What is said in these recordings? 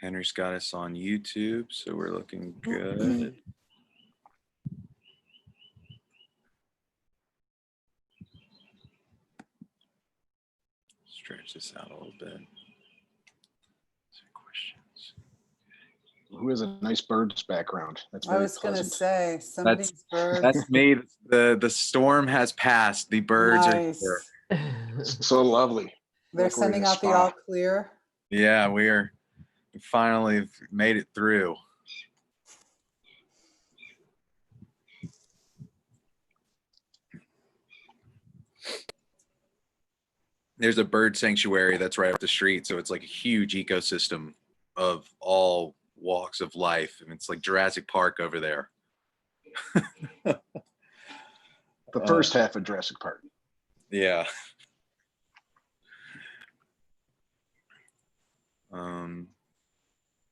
Henry's got us on YouTube, so we're looking good. Stretch this out a little bit. Some questions. Who has a nice bird's background? That's very I was going to pleasant. say, somebody's birds. That's me. The storm has passed. The birds Nice. are here. So lovely. They're Like we're in sending a out the spa. all clear. Yeah, we finally made it through. There's a bird sanctuary that's right up the street, so it's like a huge ecosystem of all walks of life, and it's like Jurassic Park over there. The first half of Jurassic Park. Yeah.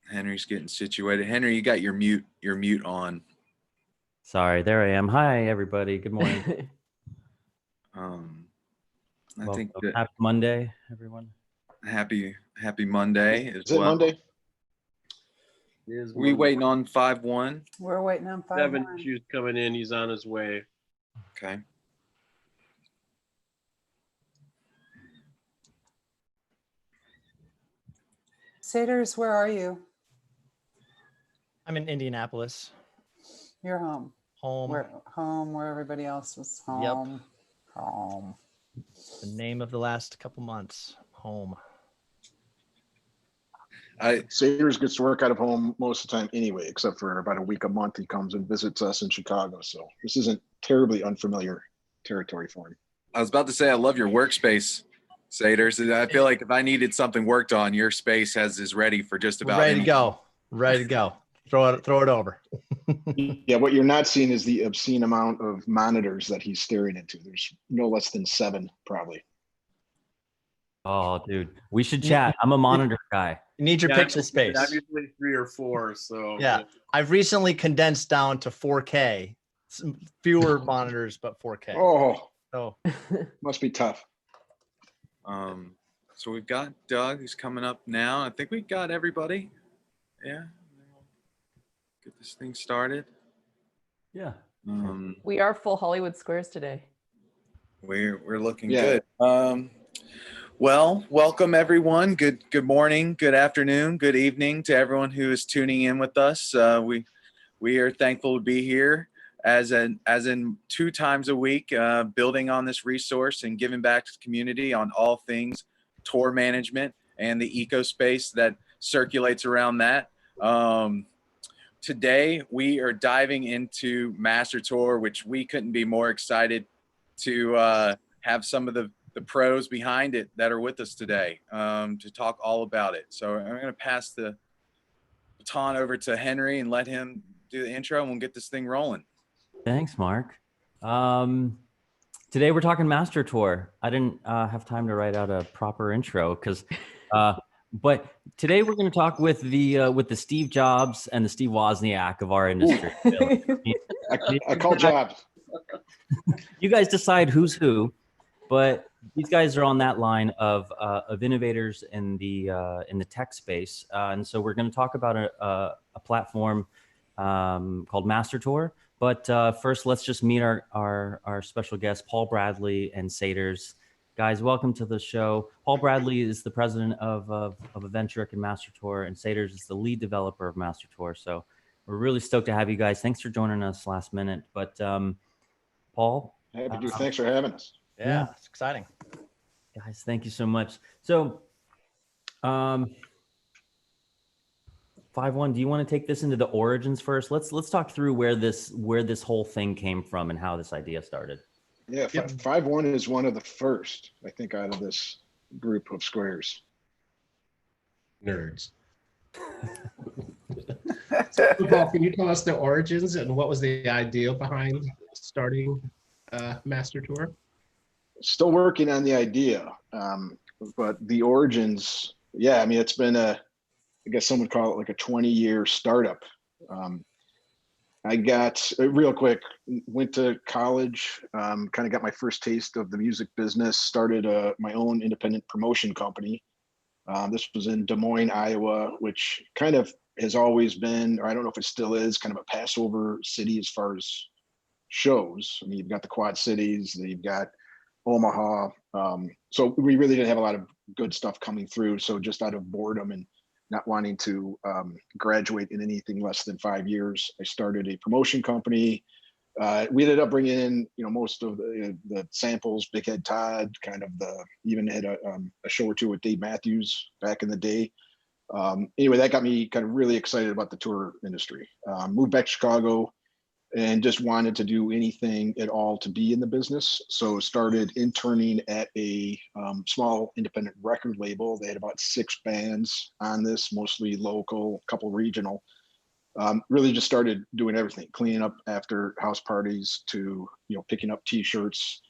Henry's getting situated. Henry, you got your mute on. Sorry, there I am. Hi, everybody. Good morning. I think that Happy Monday, everyone. happy Monday as Is it well. Monday? We waiting on 5-1. We're waiting on 5-1. Devin Hughes coming in. He's on his way. Okay. Saders, where are you? I'm in Indianapolis. You're home. Home. Where everybody else was home. Home. The name of the last couple months. Home. Saders gets to work out of home most of the time anyway, except for about a week a month. He comes and visits us in Chicago. So this isn't terribly unfamiliar territory for him. I was about to say, I love your workspace, Saders. I feel like if I needed something worked on, your space is ready for just about Ready to anything. go. Ready to go. Throw it over. Yeah, what you're not seeing is the obscene amount of monitors that he's staring into. There's no less than 7, probably. Oh, dude, we should chat. I'm a monitor guy. You need your pixel space. I'm usually 3 or 4. So Yeah. I've recently condensed down to 4K. Some fewer monitors, but 4K. Oh, So must be tough. So we've got Doug who's coming up now. I think we got everybody. Yeah. Get this thing started. Yeah. We are full Hollywood Squares today. We're looking Yeah. good. Well, welcome everyone. Good morning, good afternoon, good evening to everyone who is tuning in with us. We are thankful to be here as in 2 times a week, building on this resource and giving back to the community on all things tour management and the eco space that circulates around that. Today we are diving into Master Tour, which we couldn't be more excited to have some of the pros behind it that are with us today to talk all about it. So I'm going to pass the baton over to Henry and let him do the intro, and we'll get this thing rolling. Thanks, Mark. Today we're talking Master Tour. I didn't have time to write out a proper intro but today we're going to talk with the Steve Jobs and the Steve Wozniak of our industry. I call jobs. You guys decide who's who, but these guys are on that line of innovators in the tech space, and so we're going to talk about a platform called Master Tour. But first, let's just meet our special guests, Paul Bradley and Saders. Guys, welcome to the show. Paul Bradley is the president of Aventric and Master Tour, and Saders is the lead developer of Master Tour. So we're really stoked to have you guys. Thanks for joining us last minute. But Paul? Happy to. Thanks for having us. yeah, it's exciting. Guys, thank you so much. So 5-1, do you want to take this into the origins first? Let's talk through where this whole thing came from and how this idea started. Yeah, 5-1 is one of the first, I think, out of this group of squares. Nerds. So, Paul, can you tell us the origins and what was the idea behind starting Master Tour? Still working on the idea, but the origins, yeah, I mean, it's been I guess some would call it like a 20-year startup. I got, real quick, went to college, kind of got my first taste of the music business, started my own independent promotion company, This was in Des Moines, Iowa, which kind of has always been, or I don't know if it still is, kind of a Passover city as far as shows. I mean, you've got the Quad Cities, you've got Omaha. So we really didn't have a lot of good stuff coming through. So just out of boredom and not wanting to graduate in anything less than 5 years, I started a promotion company. We ended up bringing in, most of the samples, Big Head Todd, kind of even had a show or two with Dave Matthews back in the day. Anyway, that got me kind of really excited about the tour industry. Moved back to Chicago and just wanted to do anything at all to be in the business. So started interning at a small independent record label. They had about 6 bands on this, mostly local, a couple regional. Really just started doing everything, cleaning up after house parties to, picking up t-shirts,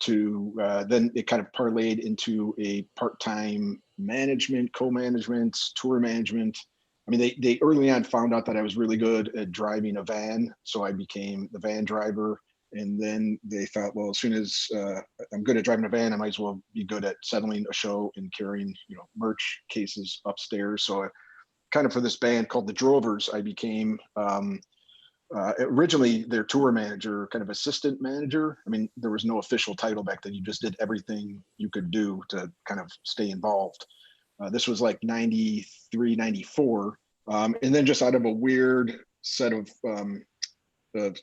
to then it kind of parlayed into a part-time management, co-management, tour management. I mean, they early on found out that I was really good at driving a van. So I became the van driver. And then they thought, well, as soon as I'm good at driving a van, I might as well be good at settling a show and carrying, merch cases upstairs. So kind of for this band called the Drovers, I became originally their tour manager, kind of assistant manager. I mean, there was no official title back then. You just did everything you could do to kind of stay involved. This was like 93, 94. And then just out of a weird set of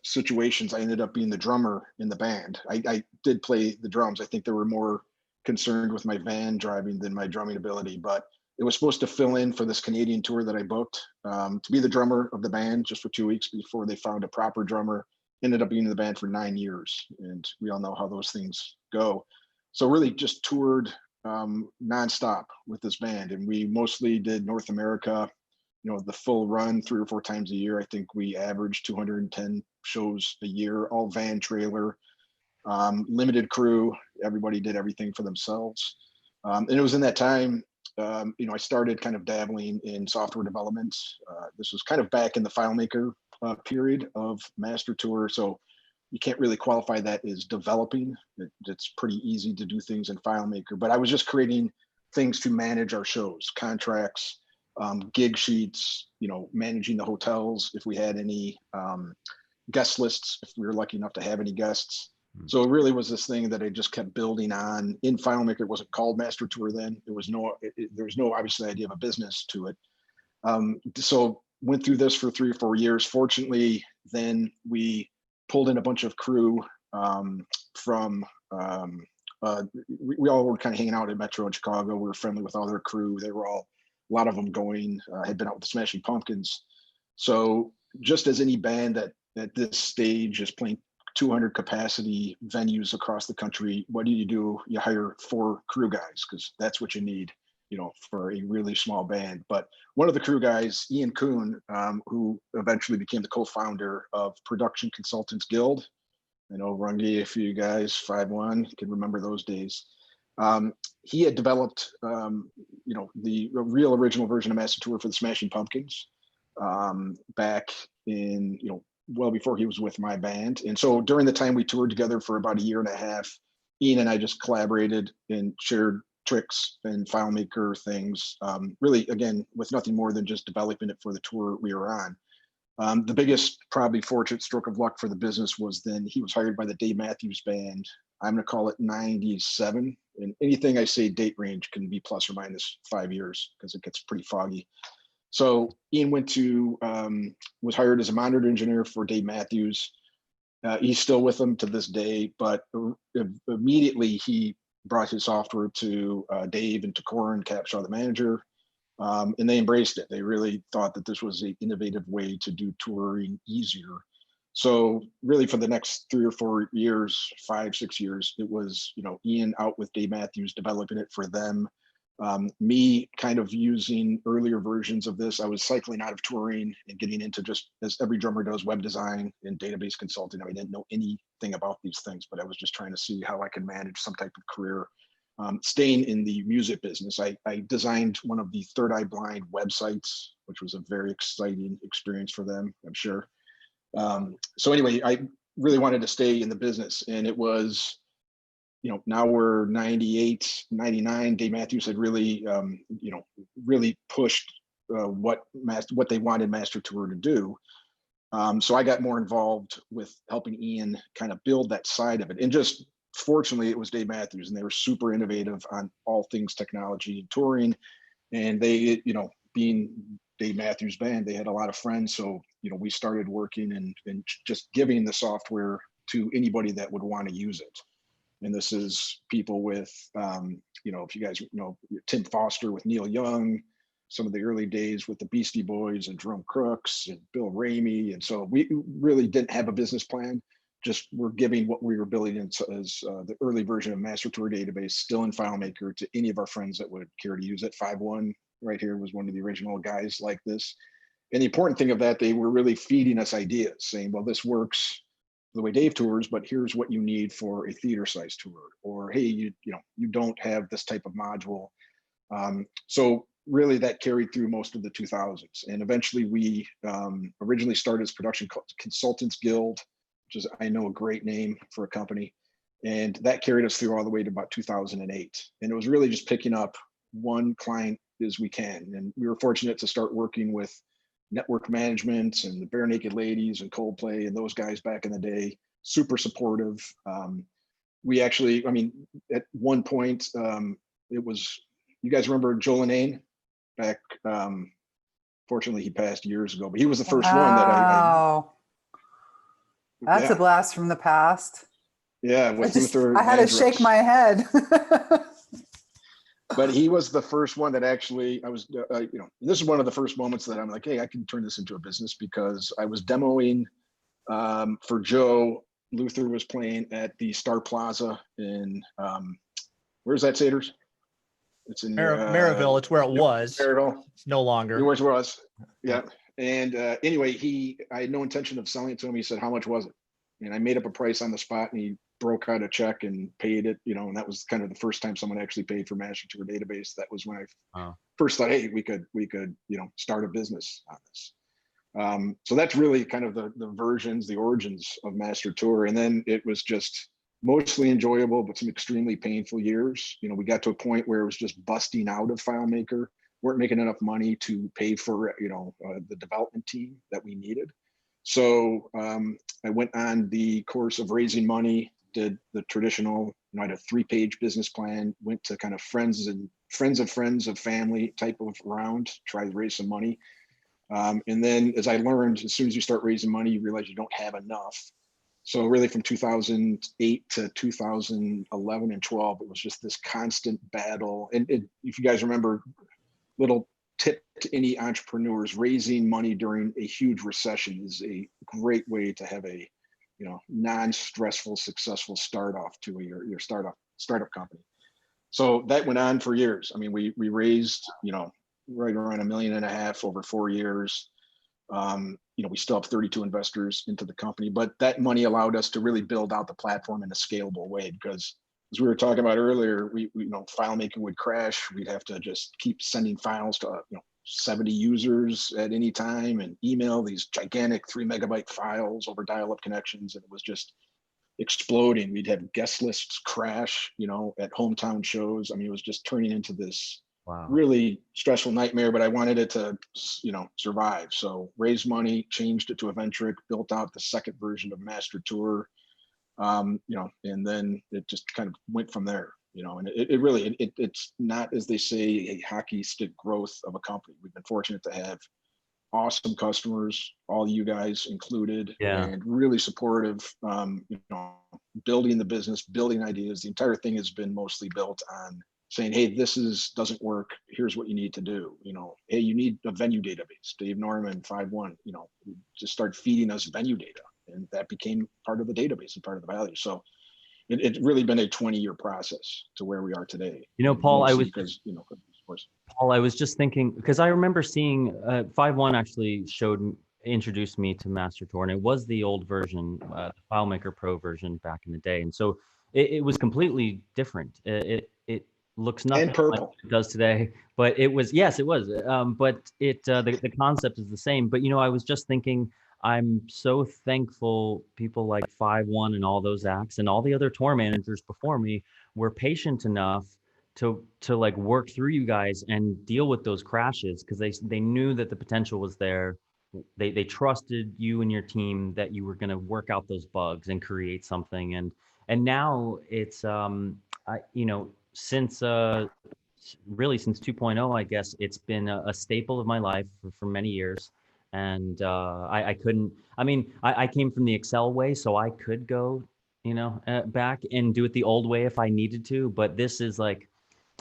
situations, I ended up being the drummer in the band. I did play the drums. I think they were more concerned with my van driving than my drumming ability, but it was supposed to fill in for this Canadian tour that I booked, to be the drummer of the band just for 2 weeks before they found a proper drummer. Ended up being in the band for 9 years, and we all know how those things go. So really just toured nonstop with this band, and we mostly did North America, the full run 3 or 4 times a year. I think we averaged 210 shows a year, all van trailer, limited crew. Everybody did everything for themselves. And it was in that time, I started kind of dabbling in software development. This was kind of back in the FileMaker period of Master Tour. So you can't really qualify that as developing. It's pretty easy to do things in FileMaker, but I was just creating things to manage our shows, contracts, gig sheets, managing the hotels if we had any, guest lists if we were lucky enough to have any guests. So it really was this thing that I just kept building on. In FileMaker, it wasn't called Master Tour then. There was no obviously idea of a business to it. So went through this for 3 or 4 years. Fortunately, then we pulled in a bunch of crew from. We all were kind of hanging out at Metro in Chicago. We were friendly with all their crew. They were all, a lot of them had been out with the Smashing Pumpkins. So just as any band that at this stage is playing 200 capacity venues across the country, what do? You hire 4 crew guys, because that's what you need, for a really small band. But one of the crew guys, Ian Kuhn, who eventually became the co-founder of Production Consultants Guild. I know Rungy, if you guys 5-1 can remember those days. He had developed, the real original version of Master Tour for the Smashing Pumpkins back in, well before he was with my band. And so during the time we toured together for about 1.5 years, Ian and I just collaborated and shared tricks and FileMaker things, really, again, with nothing more than just developing it for the tour we were on. The biggest, probably fortunate stroke of luck for the business was then he was hired by the Dave Matthews Band. I'm going to call it 97. And anything I say date range can be plus or minus 5 years because it gets pretty foggy. So Ian was hired as a monitor engineer for Dave Matthews. He's still with them to this day, but immediately he brought his software to Dave and to Corin Capshaw, the manager, and they embraced it. They really thought that this was an innovative way to do touring easier. So really for the next 3 or 4 years, 5, 6 years, it was, Ian out with Dave Matthews developing it for them. Me kind of using earlier versions of this. I was cycling out of touring and getting into, just as every drummer does, web design and database consulting. I didn't know anything about these things, but I was just trying to see how I could manage some type of career. Staying in the music business, I designed one of the Third Eye Blind websites, which was a very exciting experience for them, I'm sure. So anyway, I really wanted to stay in the business, and it was now we're 98, 99. Dave Matthews had really, really pushed what they wanted Master Tour to do. So I got more involved with helping Ian kind of build that side of it. And just fortunately, it was Dave Matthews, and they were super innovative on all things technology and touring. And they, being Dave Matthews Band, they had a lot of friends. So, we started working and just giving the software to anybody that would want to use it. And this is people with, if you guys know Tim Foster with Neil Young, some of the early days with the Beastie Boys and Jerome Crooks and Bill Ramey. And so we really didn't have a business plan. Just we're giving what we were building as the early version of Master Tour database, still in FileMaker, to any of our friends that would care to use it. 5.1 right here was one of the original guys like this. And the important thing of that, they were really feeding us ideas, saying, well, this works the way Dave tours, but here's what you need for a theater size tour. Or, hey, you don't have this type of module. So really that carried through most of the 2000s. And eventually we originally started as Production Consultants Guild, which is, I know, a great name for a company. And that carried us through all the way to about 2008. And it was really just picking up one client as we can. And we were fortunate to start working with Network Management and the Bare Naked Ladies and Coldplay and those guys back in the day, super supportive. We actually, at one point, it was, you guys remember Joe Linane back, fortunately he passed years ago, but he was the first one that Wow. That's yeah. a blast from the past. Yeah, with Luther I had to shake Vandross. my head. But he was the first one that actually, I was, this is one of the first moments that I'm like, hey, I can turn this into a business, because I was demoing for Joe. Luther was playing at the Star Plaza in, where's that, Saders? It's in Maryville. It's where it was. Maryville. It's no longer. It was. Yeah. And anyway, I had no intention of selling it to him. He said, how much was it? And I made up a price on the spot, and he broke out a check and paid it, and that was kind of the first time someone actually paid for Master Tour database. That was when I first thought, hey, we could, start a business on this. So that's really kind of the versions, the origins of Master Tour. And then it was just mostly enjoyable, but some extremely painful years. We got to a point where it was just busting out of FileMaker, weren't making enough money to pay for, the development team that we needed. So I went on the course of raising money, did the traditional, I had a 3-page business plan, went to kind of friends of family type of round, try to raise some money. And then as I learned, as soon as you start raising money, you realize you don't have enough. So really from 2008 to 2011 and 12, it was just this constant battle. And if you guys remember, little tip to any entrepreneurs, raising money during a huge recession is a great way to have a non-stressful, successful start off to your startup company. So that went on for years. We raised, right around $1.5 million over 4 years. We still have 32 investors into the company, but that money allowed us to really build out the platform in a scalable way, because as we were talking about earlier, we FileMaker would crash. We'd have to just keep sending files to 70 users at any time, and email these gigantic 3 megabyte files over dial-up connections, and it was just exploding. We'd have guest lists crash, at hometown shows. It was just turning into this really stressful nightmare, but I wanted it to, survive. So raised money, changed it to Eventric, built out the second version of Master Tour, and then it just kind of went from there. And it really, it's not, as they say, a hockey stick growth of a company. We've been fortunate to have awesome customers, all you guys included, and really supportive, building the business, building ideas. The entire thing has been mostly built on saying, hey, doesn't work. Here's what you need to do. Hey, you need a venue database. Dave Norman, 5.1, just start feeding us venue data. And that became part of the database and part of the value. So it's really been a 20-year process to where we are today. Paul, Paul, I was just thinking, because I remember seeing 5.1 actually introduced me to Master Tour, and it was the old version, the FileMaker Pro version back in the day. And so it was completely different. It looks nothing like it does today, but it was, yes, it was. But the concept is the same. But, I was just thinking, I'm so thankful people like 5-1 and all those acts and all the other tour managers before me were patient enough to like work through you guys and deal with those crashes because they knew that the potential was there. They trusted you and your team that you were going to work out those bugs and create something. And now it's since really since 2.0, I guess it's been a staple of my life for many years. And I couldn't, I mean, I came from the Excel way, so I could go, back and do it the old way if I needed to. But this is like,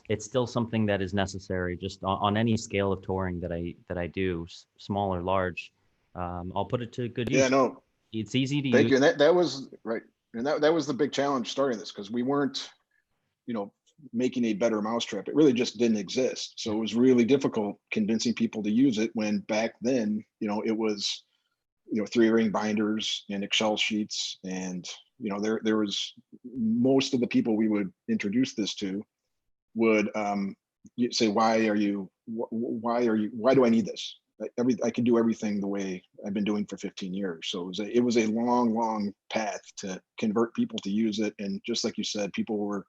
it's still something that is necessary just on any scale of touring that I do, small or large. I'll put it to good use. Yeah, no, It's easy to thank use. you. And that was right. And that was the big challenge starting this, because we weren't, making a better mousetrap. It really just didn't exist. So it was really difficult convincing people to use it when back then, it was, 3-ring binders and Excel sheets. And, there was most of the people we would introduce this to would say, why do I need this? I can do everything the way I've been doing for 15 years. So it was a long path to convert people to use it. And just like you said, people were,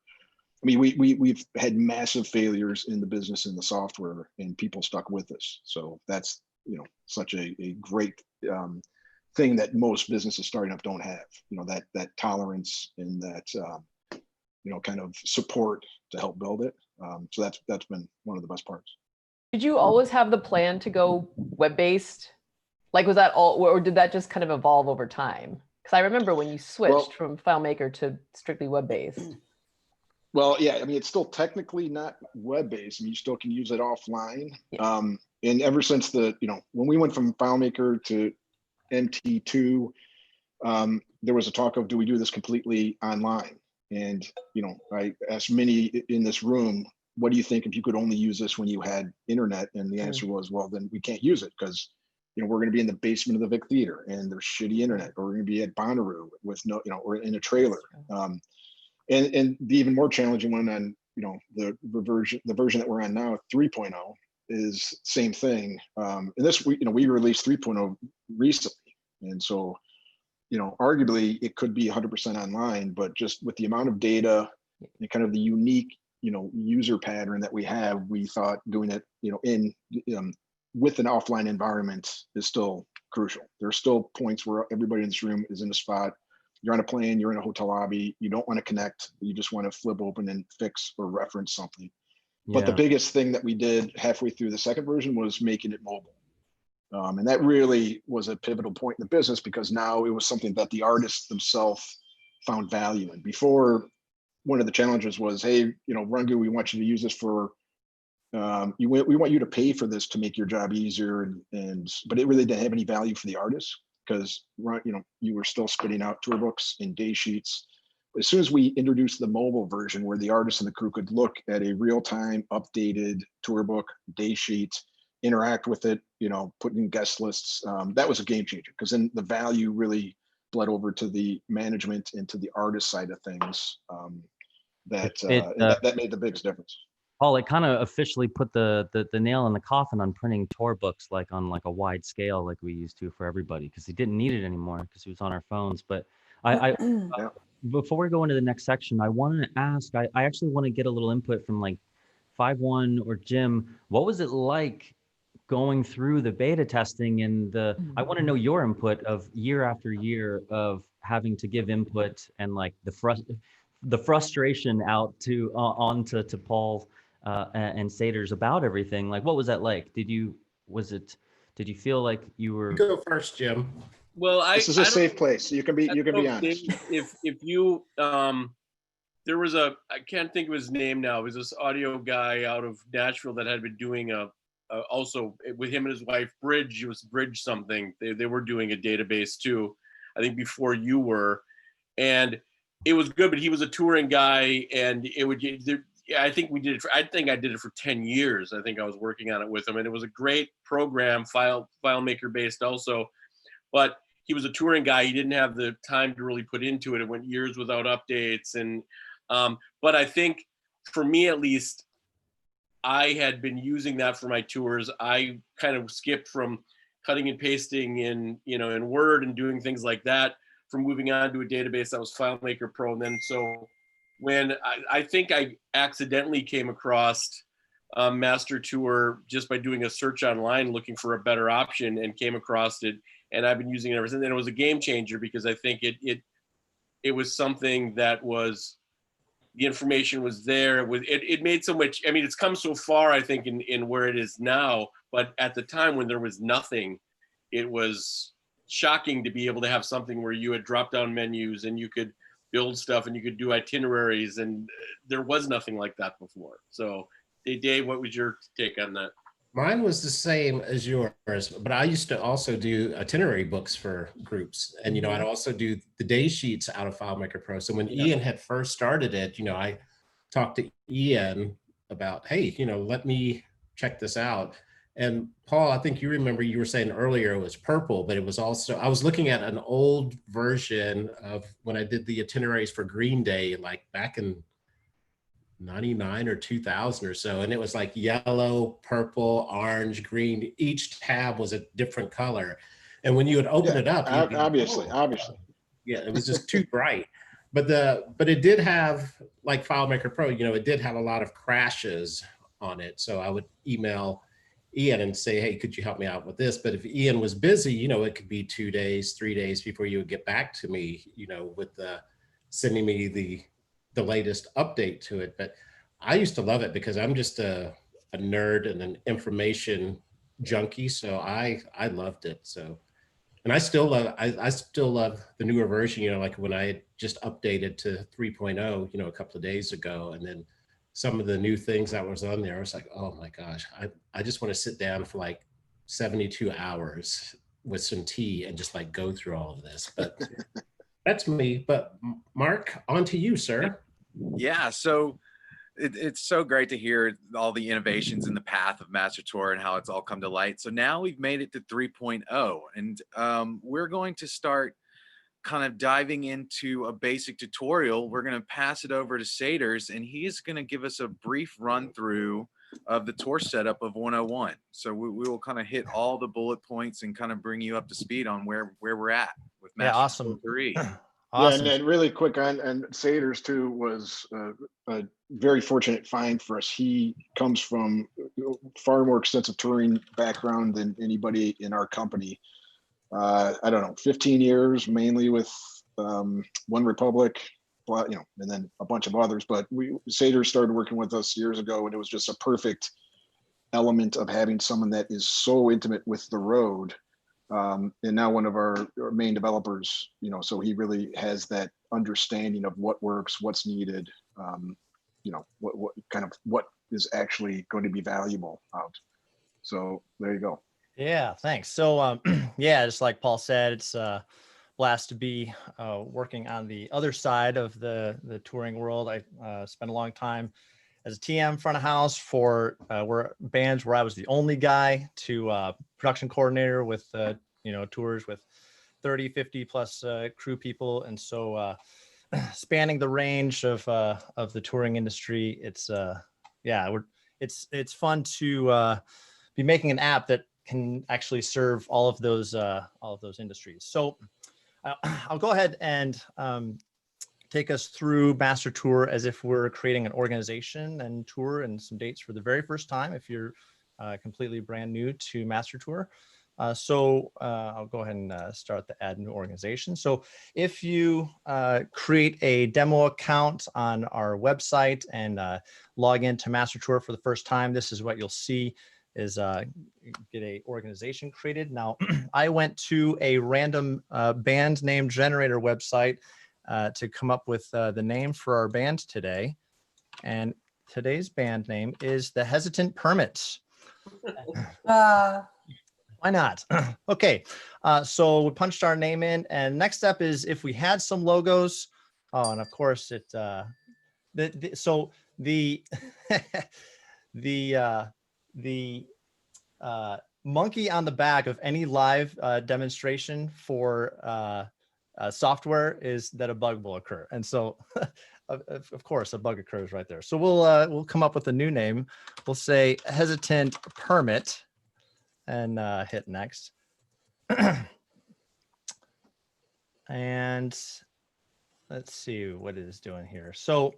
we've had massive failures in the business and the software, and people stuck with us. So that's, such a great thing that most businesses starting up don't have, that tolerance and that, kind of support to help build it. So that's been one of the best parts. Did you always have the plan to go web-based? Like, was that all, or did that just kind of evolve over time? Because I remember when you switched from FileMaker to strictly web-based. Well, yeah, it's still technically not web-based. You still can use it offline. Yeah. And ever since when we went from FileMaker to MT2, there was a talk of, do we do this completely online? And, I asked many in this room, what do you think if you could only use this when you had internet? And the answer was, well, then we can't use it because, we're going to be in the basement of the Vic Theater and there's shitty internet, or we're going to be at Bonnaroo with no, or in a trailer. And the even more challenging one on, the version that we're on now, 3.0, is same thing. And this, we released 3.0 recently. And so, arguably it could be 100% online, but just with the amount of data and kind of the unique, user pattern that we have, we thought doing it, in with an offline environment is still crucial. There's still points where everybody in this room is in a spot. You're on a plane, you're in a hotel lobby, you don't want to connect, you just want to flip open and fix or reference something. Yeah. But the biggest thing that we did halfway through the second version was making it mobile. And that really was a pivotal point in the business, because now it was something that the artists themselves found value in. Before, one of the challenges was, hey, Rungu, we want you to use this for, we want you to pay for this to make your job easier. But it really didn't have any value for the artists, because you were still spitting out tour books and day sheets. As soon as we introduced the mobile version, where the artists and the crew could look at a real-time updated tour book, day sheet, interact with it, put in guest lists, that was a game changer, because then the value really bled over to the management and to the artist side of things. That made the biggest difference. Paul, it kind of officially put the nail in the coffin on printing tour books on a wide scale like we used to for everybody, because he didn't need it anymore because he was on our phones. But before we go into the next section, I want to ask, I actually want to get a little input from 5-1 or Jim. What was it like going through the beta testing and I want to know your input of year after year of having to give input and the frustration out onto Paul and Saders about everything. What was that like? Did you feel like you were? Go first, Jim. Well, This is a safe place. You can be honest. If you there was I can't think of his name now. It was this audio guy out of Nashville that had been doing also with him and his wife, Bridge. It was Bridge something. They were doing a database too, I think before you were, and it was good. But he was a touring guy, and it would. I think we did it. I think I did it for 10 years. I think I was working on it with him, and it was a great program, FileMaker based also. But he was a touring guy. He didn't have the time to really put into it. It went years without updates. And but I think for me at least, I had been using that for my tours. I kind of skipped from cutting and pasting in, in Word and doing things like that, from moving on to a database that was FileMaker Pro. And then so when I think I accidentally came across Master Tour just by doing a search online looking for a better option, and came across it, and I've been using it ever since. And it was a game changer because I think it was something that was, the information was there. It made so much, I mean, it's come so far, I think, in where it is now, but at the time when there was nothing, it was shocking to be able to have something where you had drop down menus and you could build stuff and you could do itineraries, and there was nothing like that before. So hey, Dave, what was your take on that? Mine was the same as yours, but I used to also do itinerary books for groups. And, I'd also do the day sheets out of FileMaker Pro. So when Ian had first started it, I talked to Ian about, hey, let me check this out. And Paul, I think you remember you were saying earlier it was purple, but it was also, I was looking at an old version of when I did the itineraries for Green Day, like back in 99 or 2000 or so, and it was like yellow, purple, orange, green. Each tab was a different color, and when you would open it up, obviously, yeah, it was just too bright. But it did have, like FileMaker Pro, it did have a lot of crashes on it. So I would email Ian and say, hey, could you help me out with this? But if Ian was busy, it could be 2 days, 3 days before you would get back to me, with sending me the latest update to it. But I used to love it because I'm just a nerd and an information junkie. So I loved it. So, and I still love the newer version, like when I had just updated to 3.0, a couple of days ago, and then some of the new things that was on there, I was like, oh my gosh, I just want to sit down for like 72 hours with some tea and just like go through all of this. But that's me. But Mark, on to you, sir. Yeah, so it's so great to hear all the innovations in the path of Master Tour and how it's all come to light. So now we've made it to 3.0, and we're going to start kind of diving into a basic tutorial. We're going to pass it over to Saders, and he is going to give us a brief run through of the tour setup of 101. So we will kind of hit all the bullet points and kind of bring you up to speed on where we're at with Master awesome. Tour 3. Awesome. Yeah, and really quick on Saders too was a very fortunate find for us. He comes from far more extensive touring background than anybody in our company. I don't know, 15 years mainly with One Republic, and then a bunch of others. But Saders started working with us years ago, and it was just a perfect element of having someone that is so intimate with the road. And now one of our main developers, so he really has that understanding of what works, what's needed, what is actually going to be valuable out. So there you go. Yeah, thanks. So, yeah, just like Paul said, it's a blast to be working on the other side of the touring world. I spent a long time as a TM front of house for bands where I was the only guy, to production coordinator with tours with 30, 50 plus crew people. And so spanning the range of the touring industry, it's fun to be making an app that can actually serve all of those industries. So I'll go ahead and take us through Master Tour as if we're creating an organization and tour, and some dates for the very first time if you're completely brand new to Master Tour. So I'll go ahead and start the add new organization. So if you create a demo account on our website and log into Master Tour for the first time, this is what you'll see is get a organization created. Now, I went to a random band name generator website to come up with the name for our band today. And today's band name is The Hesitant Permits. Why not? Okay, so we punched our name in, and next step is if we had some logos. Oh, and of course it. The monkey on the back of any live demonstration for software is that a bug will occur, and so of course a bug occurs right there. So we'll come up with a new name. We'll say Hesitant Permit, and hit next. And let's see what it is doing here. So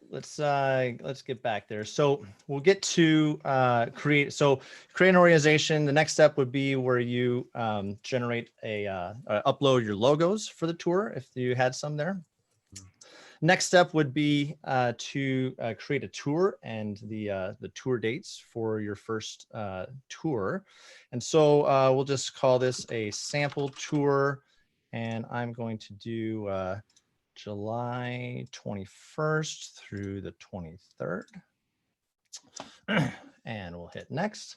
let's get back there. So we'll get to create an organization. The next step would be where you generate upload your logos for the tour if you had some there. Next step would be to create a tour and the tour dates for your first tour. And so we'll just call this a sample tour, and I'm going to do July 21st through the 23rd. And we'll hit next.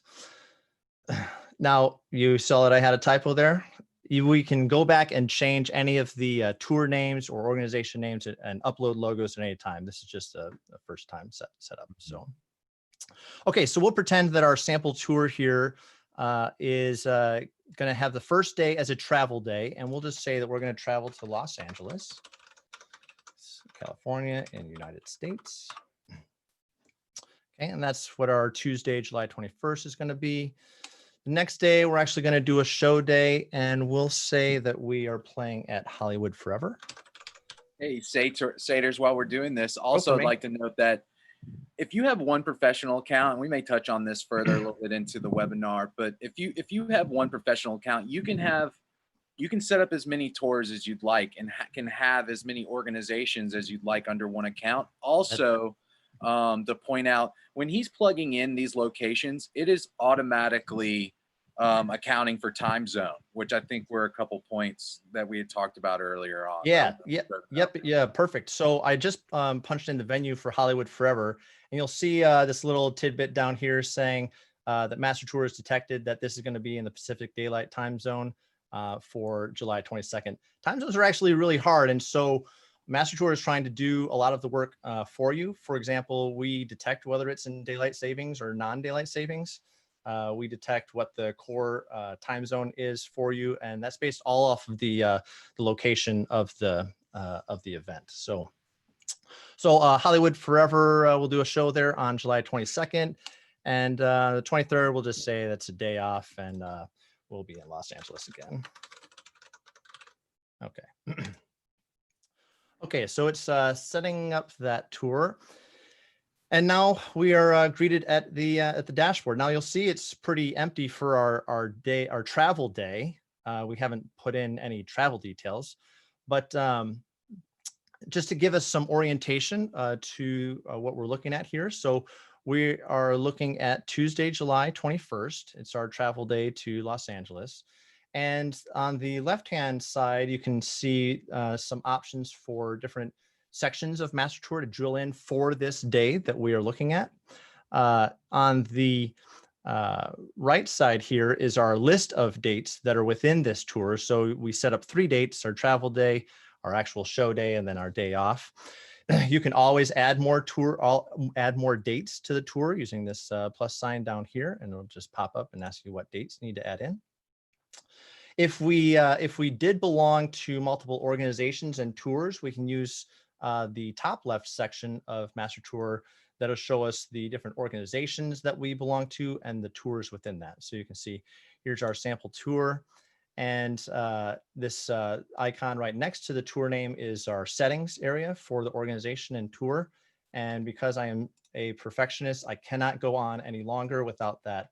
Now you saw that I had a typo there. We can go back and change any of the tour names or organization names and upload logos at any time. This is just a first time setup. So, okay, so we'll pretend that our sample tour here is going to have the first day as a travel day, and we'll just say that we're going to travel to Los Angeles, California, in the United States. Okay, and that's what our Tuesday, July 21st is going to be. The next day, we're actually going to do a show day, and we'll say that we are playing at Hollywood Forever. Hey, Saters, while we're doing this, also I'd like to note that if you have one professional account, and we may touch on this further a little bit into the webinar, but if you have one professional account, you can set up as many tours as you'd like and can have as many organizations as you'd like under one account. Also, to point out, when he's plugging in these locations, it is automatically accounting for time zone, which I think were a couple points that we had talked about earlier on. Yeah, perfect. So I just punched in the venue for Hollywood Forever, and you'll see this little tidbit down here saying that Master Tour has detected that this is going to be in the Pacific Daylight Time Zone for July 22nd. Time zones are actually really hard, and so Master Tour is trying to do a lot of the work for you. For example, we detect whether it's in daylight savings or non-daylight savings. We detect what the core time zone is for you, and that's based all off of the location of the event. So Hollywood Forever will do a show there on July 22nd, and the 23rd we'll just say that's a day off, and we'll be in Los Angeles again. Okay. Okay, so it's setting up that tour, and now we are greeted at the dashboard. Now you'll see it's pretty empty for our travel day. We haven't put in any travel details, but just to give us some orientation to what we're looking at here. So we are looking at Tuesday, July 21st. It's our travel day to Los Angeles. And on the left-hand side, you can see some options for different sections of Master Tour to drill in for this day that we are looking at. On the right side here is our list of dates that are within this tour. So we set up 3 dates: our travel day, our actual show day, and then our day off. You can always add more dates to the tour using this plus sign down here, and it'll just pop up and ask you what dates you need to add in. If we did belong to multiple organizations and tours, we can use the top left section of Master Tour. That'll show us the different organizations that we belong to and the tours within that. So you can see here's our sample tour, and this icon right next to the tour name is our settings area for the organization and tour. And because I am a perfectionist, I cannot go on any longer without that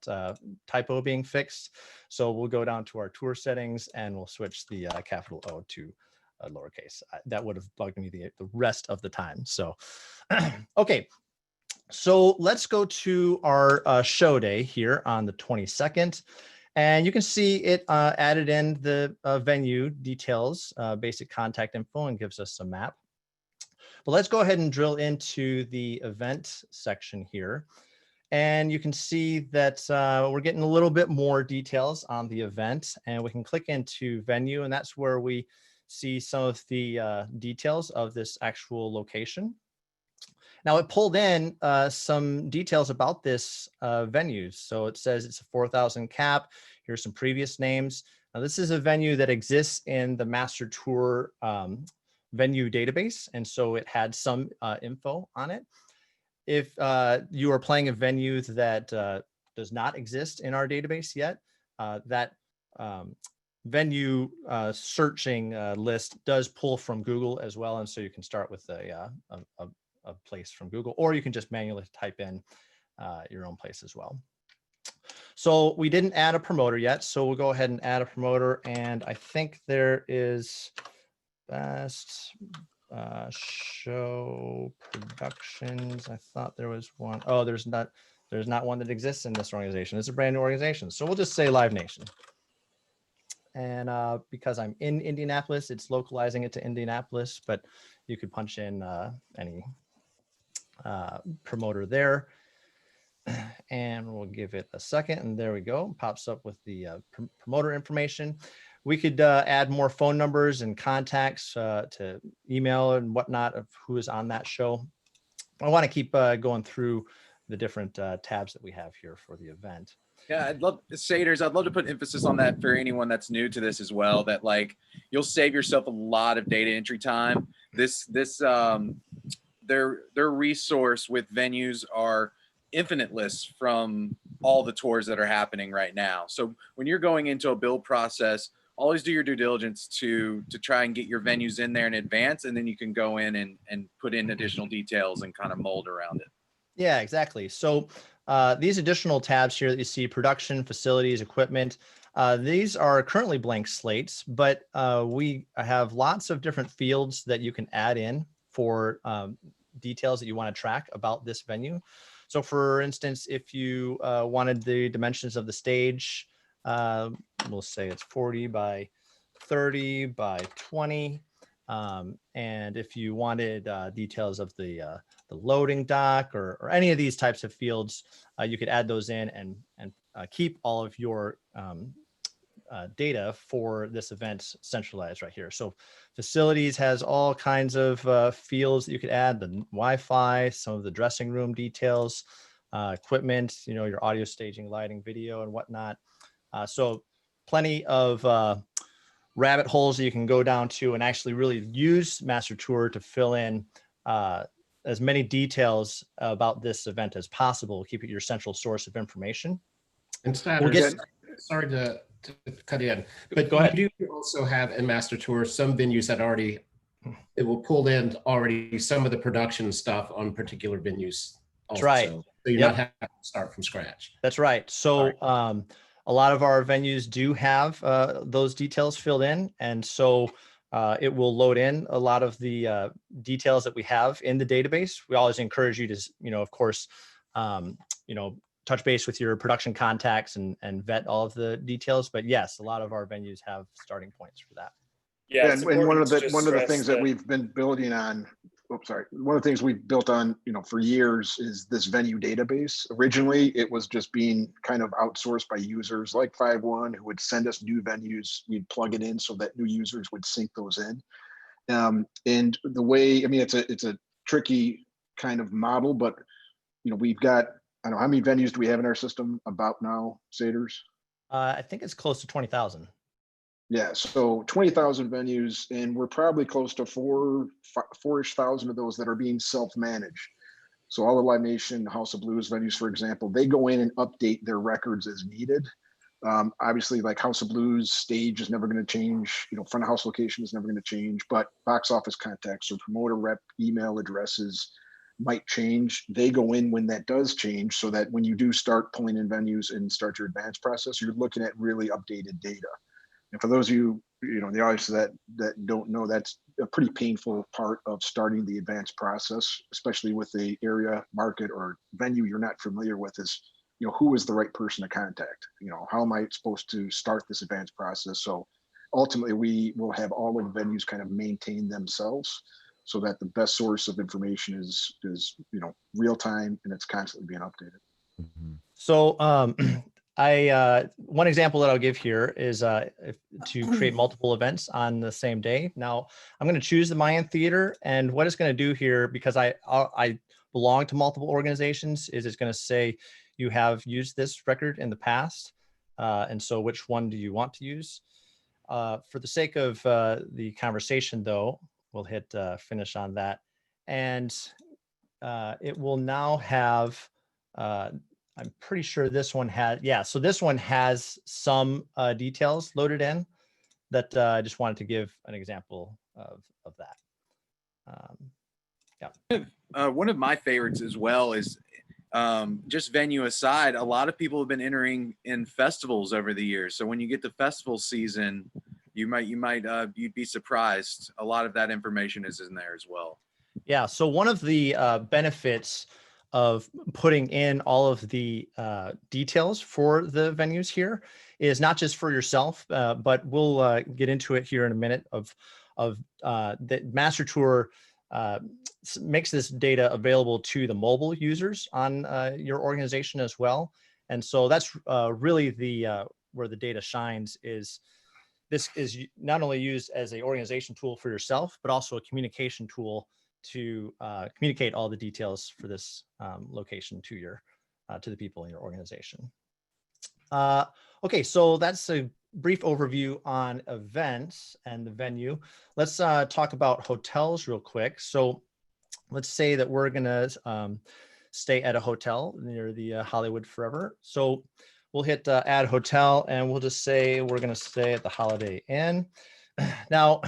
typo being fixed. So we'll go down to our tour settings and we'll switch the capital O to lowercase. That would have bugged me the rest of the time. So, okay. So let's go to our show day here on the 22nd. And you can see it added in the venue details, basic contact info, and gives us a map. But let's go ahead and drill into the event section here. And you can see that we're getting a little bit more details on the event, and we can click into venue, and that's where we see some of the details of this actual location. Now it pulled in some details about this venue. So it says it's a 4,000 cap. Here's some previous names. Now this is a venue that exists in the Master Tour venue database, and so it had some info on it. If you are playing a venue that does not exist in our database yet, that venue searching list does pull from Google as well. And so you can start with a place from Google, or you can just manually type in your own place as well. So we didn't add a promoter yet. So we'll go ahead and add a promoter. And I think there is best show productions. I thought there was one. Oh, there's not one that exists in this organization. It's a brand new organization. So we'll just say Live Nation. And because I'm in Indianapolis, it's localizing it to Indianapolis, but you could punch in any promoter there. And we'll give it a second. And there we go. Pops up with the promoter information. We could add more phone numbers and contacts to email and whatnot of who is on that show. I want to keep going through the different tabs that we have here for the event. Yeah, I'd love to put emphasis on that for anyone that's new to this as well, that like you'll save yourself a lot of data entry time. Their resource with venues are infinite lists from all the tours that are happening right now. So when you're going into a build process, always do your due diligence to try and get your venues in there in advance, and then you can go in and put in additional details and kind of mold around it. Yeah, exactly. So these additional tabs here that you see, production, facilities, equipment, these are currently blank slates, but we have lots of different fields that you can add in for details that you want to track about this venue. So for instance, if you wanted the dimensions of the stage, we'll say it's 40 by 30 by 20. And if you wanted details of the loading dock or any of these types of fields, you could add those in and keep all of your data for this event centralized right here. So facilities has all kinds of fields that you could add, the Wi-Fi, some of the dressing room details, equipment, your audio staging, lighting, video, and whatnot. So plenty of rabbit holes that you can go down to and actually really use Master Tour to fill in as many details about this event as possible. Keep it your central source of information. And sorry to cut in, but go ahead. You do also have in Master Tour some venues that it will pull in already some of the production stuff on particular venues also. That's right. So you're not having to start from scratch. That's right. So a lot of our venues do have those details filled in. And so it will load in a lot of the details that we have in the database. We always encourage you to, of course, touch base with your production contacts and vet all of the details. But yes, a lot of our venues have starting points for that. Yeah, and one of the things that we've been building on, one of the things we've built on, for years is this venue database. Originally, it was just being kind of outsourced by users like 5-1 who would send us new venues. We'd plug it in so that new users would sync those in. And the way, it's a tricky kind of model, but we've got, I don't know, how many venues do we have in our system about now, Saders? I think it's close to 20,000. Yeah, so 20,000 venues, and we're probably close to 4,000 of those that are being self-managed. So all the Live Nation, House of Blues venues, for example, they go in and update their records as needed. Obviously, like House of Blues stage is never going to change. Front of house location is never going to change, but box office contacts or promoter rep email addresses might change. They go in when that does change, so that when you do start pulling in venues and start your advanced process, you're looking at really updated data. And for those of you, the audience that don't know, that's a pretty painful part of starting the advanced process, especially with the area, market, or venue you're not familiar with, is, who is the right person to contact? How am I supposed to start this advanced process? So ultimately, we will have all of the venues kind of maintain themselves so that the best source of information is real time and it's constantly being updated. So one example that I'll give here is to create multiple events on the same day. Now I'm going to choose the Mayan Theater, and what it's going to do here, because I belong to multiple organizations, is it's going to say you have used this record in the past, and so which one do you want to use? For the sake of the conversation, though, we'll hit finish on that, and it will now have I'm pretty sure this one had, yeah, so this one has some details loaded in that I just wanted to give an example of that. One of my favorites as well is just venue aside, a lot of people have been entering in festivals over the years. So when you get the festival season, you'd be surprised. A lot of that information is in there as well. Yeah, so one of the benefits of putting in all of the details for the venues here is not just for yourself, but we'll get into it here in a minute of that Master Tour makes this data available to the mobile users on your organization as well. And so that's really the where the data shines. Is this is not only used as an organization tool for yourself, but also a communication tool to communicate all the details for this location to your to the people in your organization. Okay, so that's a brief overview on events and the venue. Let's talk about hotels real quick. So let's say that we're gonna stay at a hotel near the Hollywood Forever. So we'll hit add hotel and we'll just say we're gonna stay at the Holiday Inn. Now,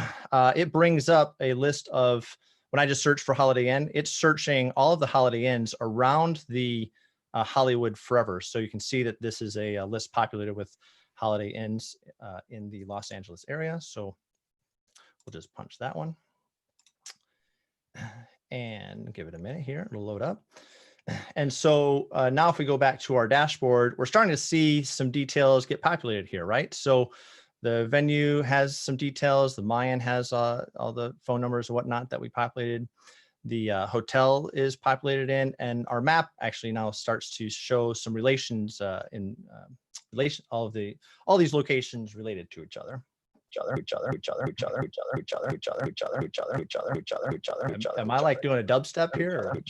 it brings up a list of, when I just search for Holiday Inn, it's searching all of the Holiday Inns around the Hollywood Forever. So you can see that this is a list populated with Holiday Inns in the Los Angeles area. So we'll just punch that one and give it a minute here. It'll load up. And so now if we go back to our dashboard, we're starting to see some details get populated here, right? So the venue has some details. The Mayan has all the phone numbers and whatnot that we populated. The hotel is populated in, and our map actually now starts to show some relations in relation, all these locations related to each other. Am I like doing a dubstep here? If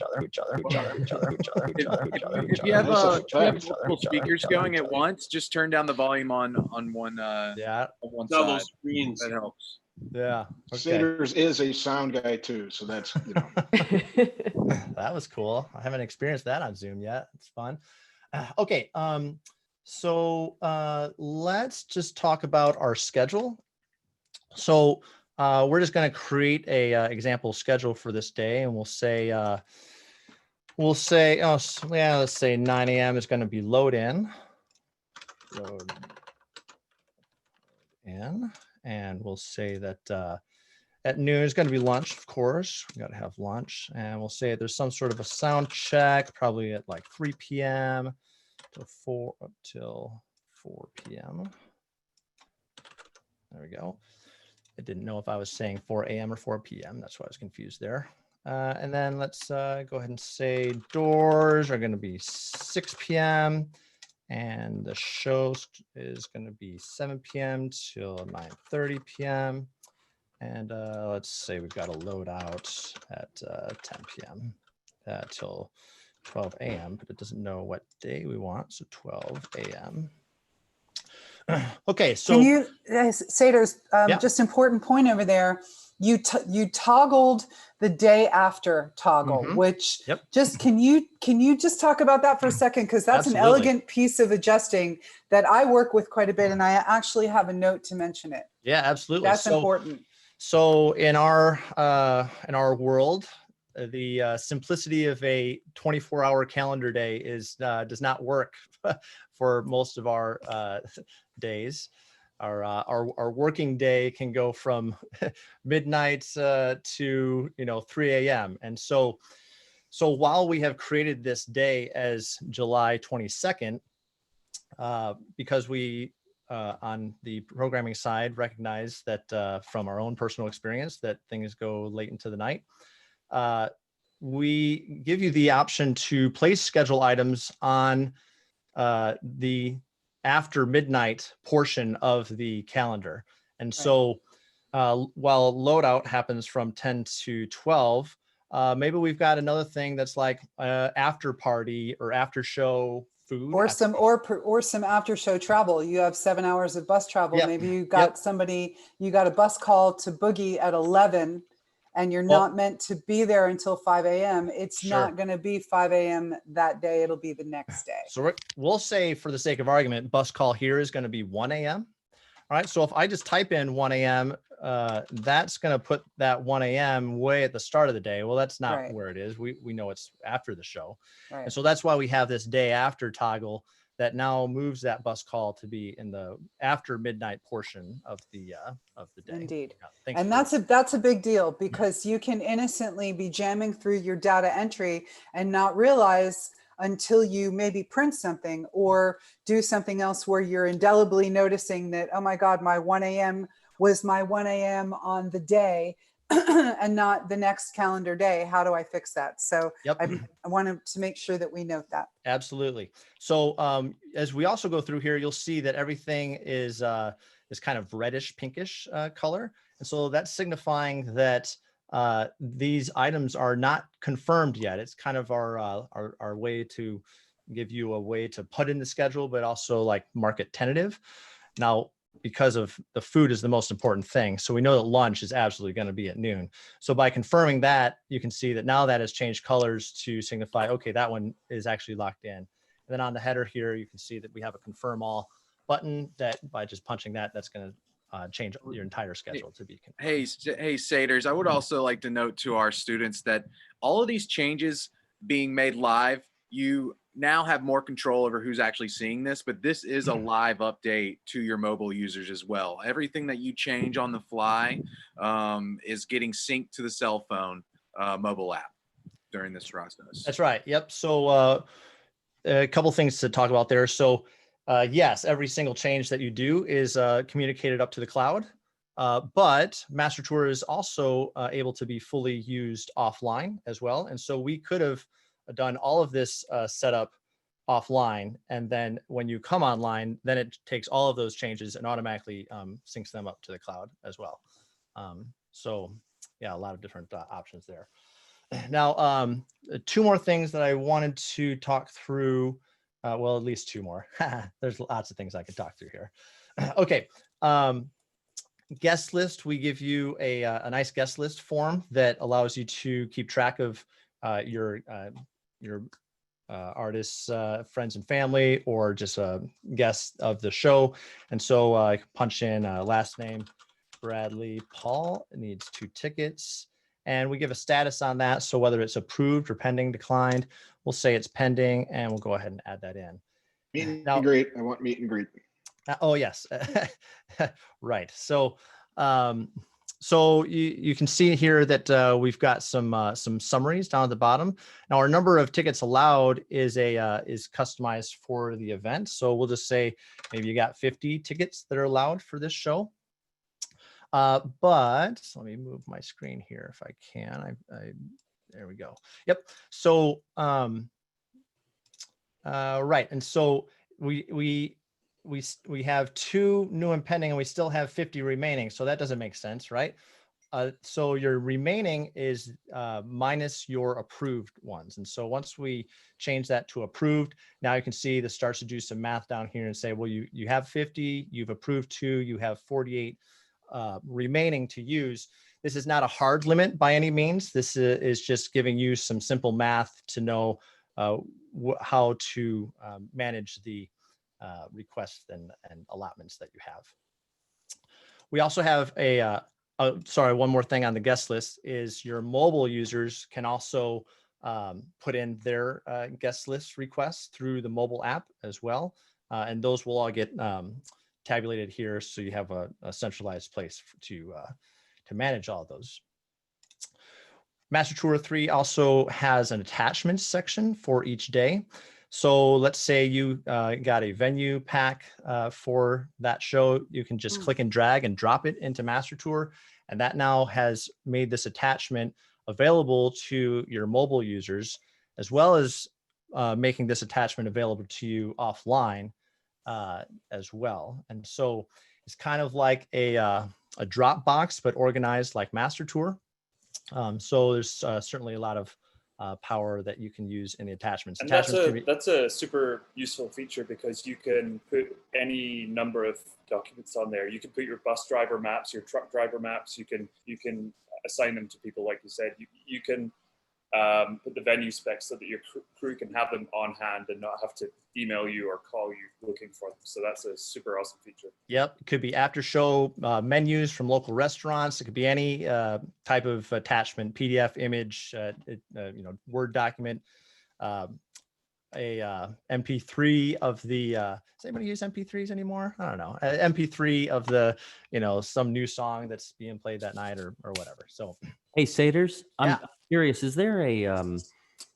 you have multiple speakers going at once, just turn down the volume on one Yeah, on one Double side. screens. That helps. yeah. Okay. Saders is a sound guy too, so that's, you know. That was cool. I haven't experienced that on Zoom yet. It's fun. Okay, so let's just talk about our schedule. So we're just going to create a example schedule for this day, and we'll say, oh, yeah, let's say 9 a.m. is going to be load in, and we'll say that at noon is going to be lunch, of course. We got to have lunch, and we'll say there's some sort of a sound check, probably at like 3 p.m. till 4 p.m. There we go. I didn't know if I was saying 4 a.m. or 4 p.m. That's why I was confused there. And then let's go ahead and say doors are going to be 6 p.m. and the show is going to be 7 p.m. till 9:30 p.m. And let's say we've got a load out at 10 p.m. Till 12 a.m., but it doesn't know what day we want, so 12 a.m. Okay, so Can you, Saders, Yeah. just important point over there. You toggled the day after toggle, Mhm. which Yep. just can you just talk about that for a second? Because that's an Absolutely. elegant piece of adjusting that I work with quite a bit, and I actually have a note to mention it. yeah, absolutely. That's So, important. so in our world, the simplicity of a 24-hour calendar day is does not work for most of our days. Our working day can go from midnight to 3 a.m. And so while we have created this day as July 22nd, because we on the programming side recognize that from our own personal experience that things go late into the night, we give you the option to place schedule items on the after midnight portion of the calendar. And so while loadout happens from 10 to 12, maybe we've got another thing that's like after party or after show food. Or some after show travel. You have 7 hours of bus travel. Yep. Maybe you got somebody, you got a bus call to Boogie at 11, and you're Well- not meant to be there until 5 a.m., it's Sure. not going to be 5 a.m. that day. It'll be the next day. So we'll say, for the sake of argument, bus call here is going to be 1 a.m. All right. So if I just type in 1 a.m., that's going to put that 1 a.m. way at the start of the day. Well, that's not Right. where it is. We know it's after the show. Right. And so that's why we have this day after toggle that now moves that bus call to be in the after midnight portion of the day. Indeed. Yeah, thanks And for- that's a big deal, because you can innocently be jamming through your data entry and not realize until you maybe print something or do something else where you're indelibly noticing that, oh my God, my 1 a.m. was my 1 a.m. on the day and not the next calendar day. How do I fix that? So Yep. I wanted to make sure that we note that. Absolutely. So as we also go through here, you'll see that everything is kind of reddish pinkish color. And so that's signifying that these items are not confirmed yet. It's kind of our way to give you a way to put in the schedule, but also like mark it tentative. Now, because of the food is the most important thing. So we know that lunch is absolutely going to be at noon. So by confirming that, you can see that now that has changed colors to signify, okay, that one is actually locked in. And then on the header here, you can see that we have a confirm all button that by just punching that, that's going to change your entire schedule to be confirmed. Hey, Saders, I would also like to note to our students that all of these changes being made live, you now have more control over who's actually seeing this, but this is a live update to your mobile users as well. Everything that you change on the fly is getting synced to the cell phone mobile app during this process. That's right. Yep. So a couple things to talk about there. So yes, every single change that you do is communicated up to the cloud, but MasterTour is also able to be fully used offline as well. And so we could have done all of this setup offline, and then when you come online, then it takes all of those changes and automatically syncs them up to the cloud as well. So yeah, a lot of different options there. Now, two more things that I wanted to talk through. Well, at least two more. There's lots of things I could talk through here. Okay. Guest list. We give you a nice guest list form that allows you to keep track of your artists, friends and family, or just guests of the show. And so I can punch in last name, Bradley Paul, needs 2 tickets. And we give a status on that. So whether it's approved or pending, declined, we'll say it's pending, and we'll go ahead and add that in. Meet Now- and greet. I want meet and greet. Oh, yes. Right. So, so you can see here that we've got some summaries down at the bottom. Now, our number of tickets allowed is customized for the event. So we'll just say maybe you got 50 tickets that are allowed for this show. But let me move my screen here if I can. There we go. Yep. So right, and so we have 2 new and pending, and we still have 50 remaining. So that doesn't make sense, right? So your remaining is minus your approved ones. And so once we change that to approved, now you can see this starts to do some math down here and say, well, you have 50, you've approved 2, you have 48 remaining to use. This is not a hard limit by any means. This is just giving you some simple math to know how to manage the requests and allotments that you have. We also have sorry, one more thing on the guest list is your mobile users can also put in their guest list requests through the mobile app as well. And those will all get tabulated here. So you have a centralized place to manage all of those. MasterTour 3 also has an attachments section for each day. So let's say you got a venue pack for that show. You can just click and drag and drop it into MasterTour. And that now has made this attachment available to your mobile users, as well as making this attachment available to you offline as well. And so it's kind of like a Dropbox, but organized like MasterTour. So there's certainly a lot of power that you can use in the attachments. And that's a super useful feature because you can put any number of documents on there. You can put your bus driver maps, your truck driver maps. You can assign them to people, like you said. You can put the venue specs so that your crew can have them on hand and not have to email you or call you looking for them. So that's a super awesome feature. Yep, it could be after show menus from local restaurants. It could be any type of attachment, PDF, image, Word document, a MP3 of the. Does anybody use MP3s anymore? I don't know. MP3 of the, some new song that's being played that night or whatever. So, Hey, Saders, I'm Yeah. curious, is there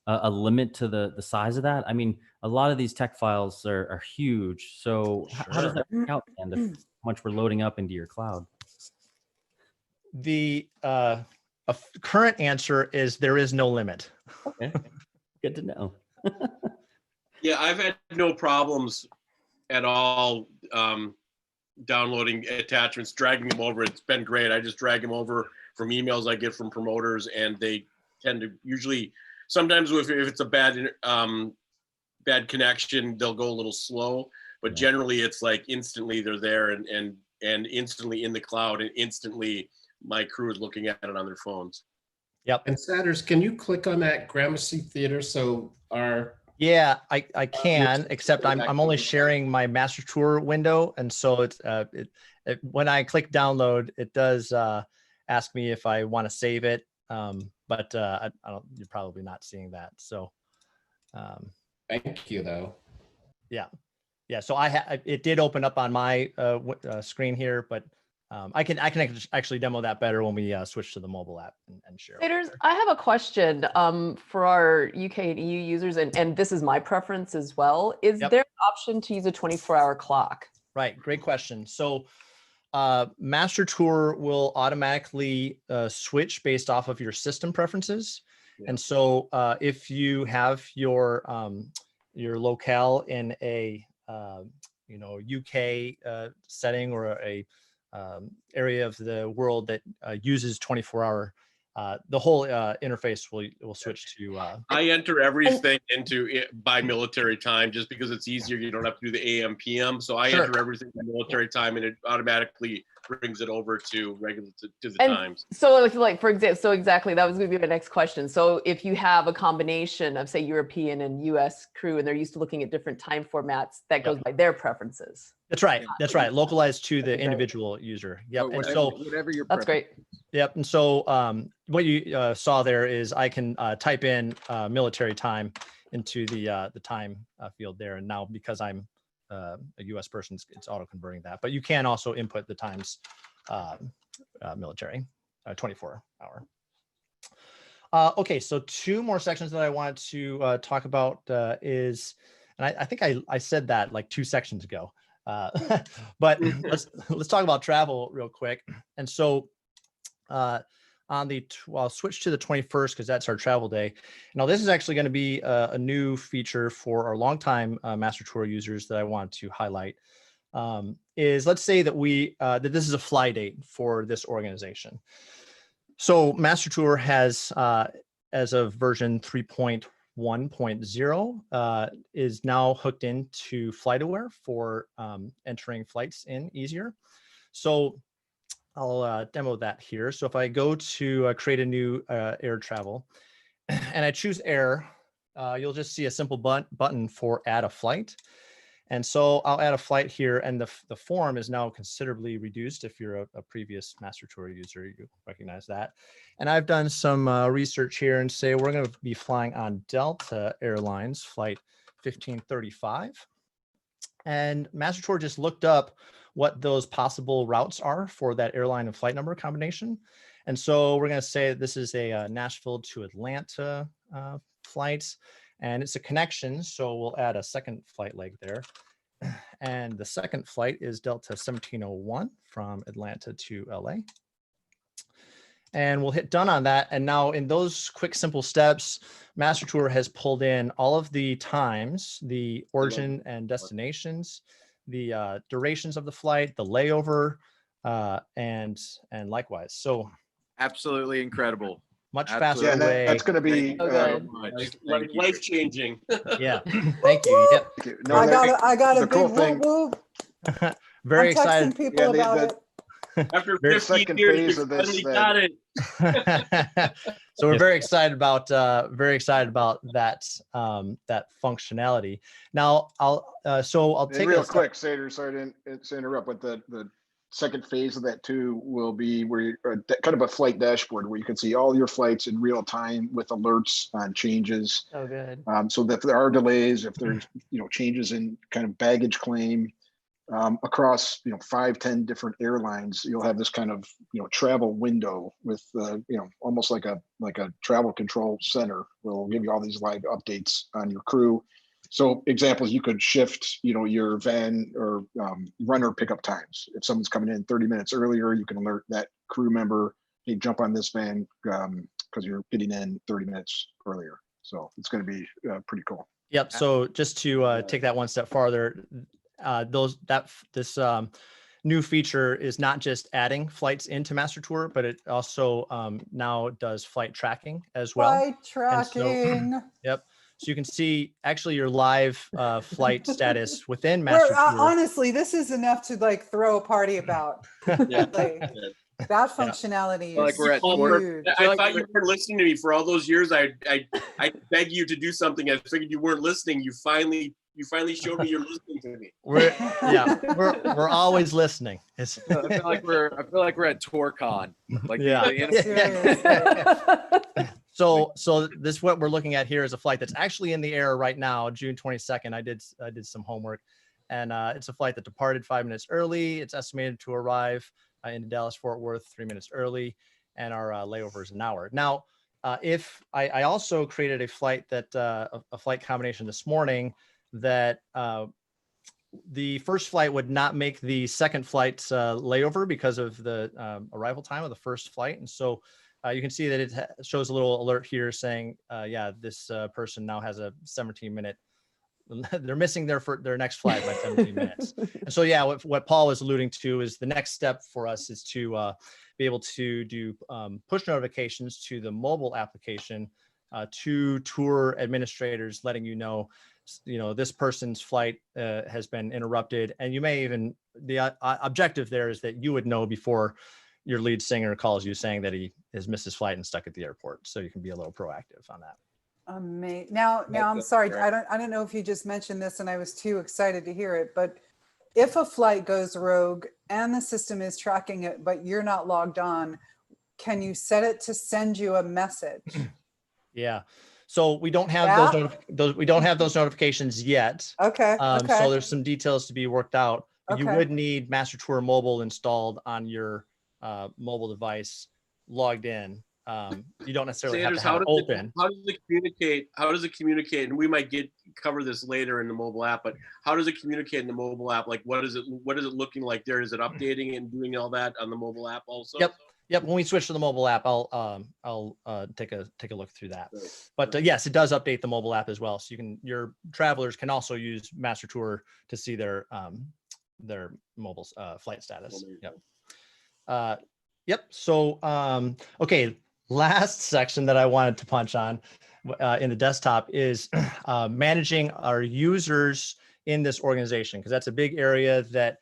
a limit to the size of that? I mean, a lot of these tech files are huge. So how does that work out, and how much we're loading up into your cloud? the current answer is there is no limit. Okay, good to know. Yeah, I've had no problems at all downloading attachments, dragging them over. It's been great. I just drag them over from emails I get from promoters, and they tend to usually, sometimes if it's a bad connection, they'll go a little slow, but generally it's like instantly they're there and instantly in the cloud, and instantly my crew is looking at it on their phones. Yep. And Satters, can you click on that Gramercy Theater so our Yeah, I can, except I'm only sharing my master tour window, and so it's when I click download, it does ask me if I want to save it, but I don't. You're probably not seeing that. So, thank you though. yeah. So it did open up on my screen here, but I can actually demo that better when we switch to the mobile app and share. Traders, I have a question for our UK and EU users, and this is my preference as well. Is Yep. there an option to use a 24-hour clock? Right, great question. So Master Tour will automatically switch based off of your system preferences. Yeah. And so if you have your locale in a UK setting or a area of the world that uses 24-hour, the whole interface will switch to. I enter everything into it by military time just because it's easier. You don't have to do the AM PM. So I Sure. enter everything by military time, and it automatically brings it over to regular to the And times. so, like for example, so exactly that was going to be my next question. So if you have a combination of say European and US crew, and they're used to looking at different time formats, that goes by their preferences. That's right. That's right. Localized to the individual user. Yep. And so whatever your That's great. Yep. And so what you saw there is I can type in military time into the time field there. And now because I'm a US person, it's auto converting that. But you can also input the times military 24-hour. Okay, so two more sections that I wanted to talk about is, and I think I said that like 2 sections ago. But let's talk about travel real quick. And so I'll switch to the 21st because that's our travel day. Now this is actually going to be a new feature for our longtime Master Tour users that I want to highlight. Is let's say that that this is a fly date for this organization. So Master Tour has, as of version 3.1.0, is now hooked into FlightAware for entering flights in easier. So I'll demo that here. So if I go to create a new air travel and I choose air, you'll just see a simple button for add a flight. And so I'll add a flight here, and the form is now considerably reduced. If you're a previous Master Tour user, you recognize that. And I've done some research here and say we're going to be flying on Delta Airlines flight 1535. And Master Tour just looked up what those possible routes are for that airline and flight number combination. And so we're going to say this is a Nashville to Atlanta flight. And it's a connection, so we'll add a second flight leg there. And the second flight is Delta 1701 from Atlanta to LA. And we'll hit done on that. And now in those quick, simple steps, Master Tour has pulled in all of the times, the origin and destinations, the durations of the flight, the layover, and likewise. So Absolutely incredible. much Absolutely. faster Yeah, way. that's going to be. Oh, good. Life changing. Yeah, thank you. Yep. No, I got a the big cool whoop thing- whoop. Very I'm excited. texting people Yeah, about it. After Very 15 second years, phase we of this finally then. got it. So we're Yes. very excited about that that functionality. Now I'll And take real a step- quick, Sater, sorry to interrupt, but the second phase of that too will be where kind of a flight dashboard where you can see all your flights in real time with alerts on changes. Oh, good. So that if there are delays, if there's changes in kind of baggage claim across 5-10 different airlines, you'll have this kind of travel window with almost like a travel control center. Will give you all these live updates on your crew. So examples, you could shift your van or runner pickup times. If someone's coming in 30 minutes earlier, you can alert that crew member, hey, jump on this van because you're getting in 30 minutes earlier. So it's going to be pretty cool. Yep. So just to take that one step farther, this new feature is not just adding flights into MasterTour, but it also now does flight tracking as well. Flight tracking. Yep. So you can see actually your live flight status within Where, MasterTour. honestly, this is enough to like throw a party about. Yeah. Like, that functionality Like is we're at huge. I thought you weren't listening to me for all those years. I begged you to do something. I figured you weren't listening. You finally showed me you're listening to me. We're always listening. I feel like we're at TourCon. Like Yeah. Seriously. So this what we're looking at here is a flight that's actually in the air right now, June 22nd. I did some homework, and it's a flight that departed 5 minutes early. It's estimated to arrive into Dallas Fort Worth 3 minutes early, and our layover is an hour. Now, if I also created a flight that a flight combination this morning that the first flight would not make the second flight's layover because of the arrival time of the first flight, and so. You can see that it shows a little alert here saying, yeah, this person now has a 17-minute, they're missing their next flight by 17 minutes. And so, yeah, what Paul was alluding to is the next step for us is to be able to do push notifications to the mobile application to tour administrators, letting this person's flight has been interrupted. And you may even, the objective there is that you would know before your lead singer calls you saying that he has missed his flight and stuck at the airport. So you can be a little proactive on that. Now I'm sorry. Right. I don't know if you just mentioned this and I was too excited to hear it, but if a flight goes rogue and the system is tracking it, but you're not logged on, can you set it to send you a message? Yeah. So we don't have those notifications yet. Okay. Okay. So there's some details to be worked out. But you Okay. would need MasterTour Mobile installed on your mobile device, logged in. You don't necessarily have to Sanders, have it open. how does it communicate? How does it communicate? And we might cover this later in the mobile app, but how does it communicate in the mobile app? Like, what is it looking like there? Is it updating and doing all that on the mobile app also? Yep. When we switch to the mobile app, I'll take a look through that. But yes, it does update the mobile app as well. So your travelers can also use MasterTour to see their mobile flight status. Yep. So, okay. Last section that I wanted to punch on in the desktop is managing our users in this organization, because that's a big area that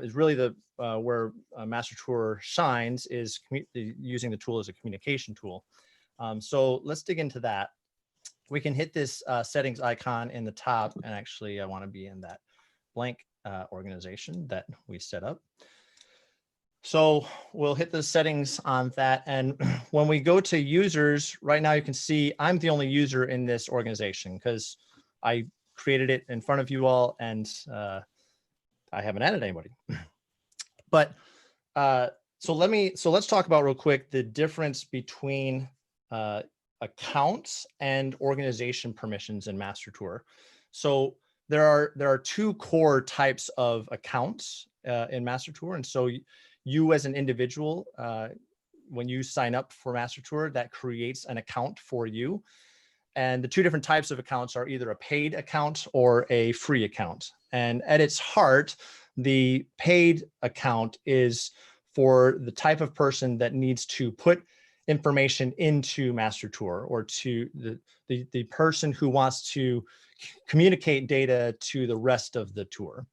is really where MasterTour shines, is using the tool as a communication tool. So let's dig into that. We can hit this settings icon in the top, and actually I want to be in that blank organization that we set up. So we'll hit the settings on that. And when we go to users, right now you can see I'm the only user in this organization because I created it in front of you all, and I haven't added anybody. But so let's talk about real quick the difference between accounts and organization permissions in MasterTour. So there are two core types of accounts in MasterTour, and so you as an individual, when you sign up for MasterTour, that creates an account for you. And the two different types of accounts are either a paid account or a free account. And at its heart, the paid account is for the type of person that needs to put information into MasterTour, or to the person who wants to communicate data to the rest of the tour.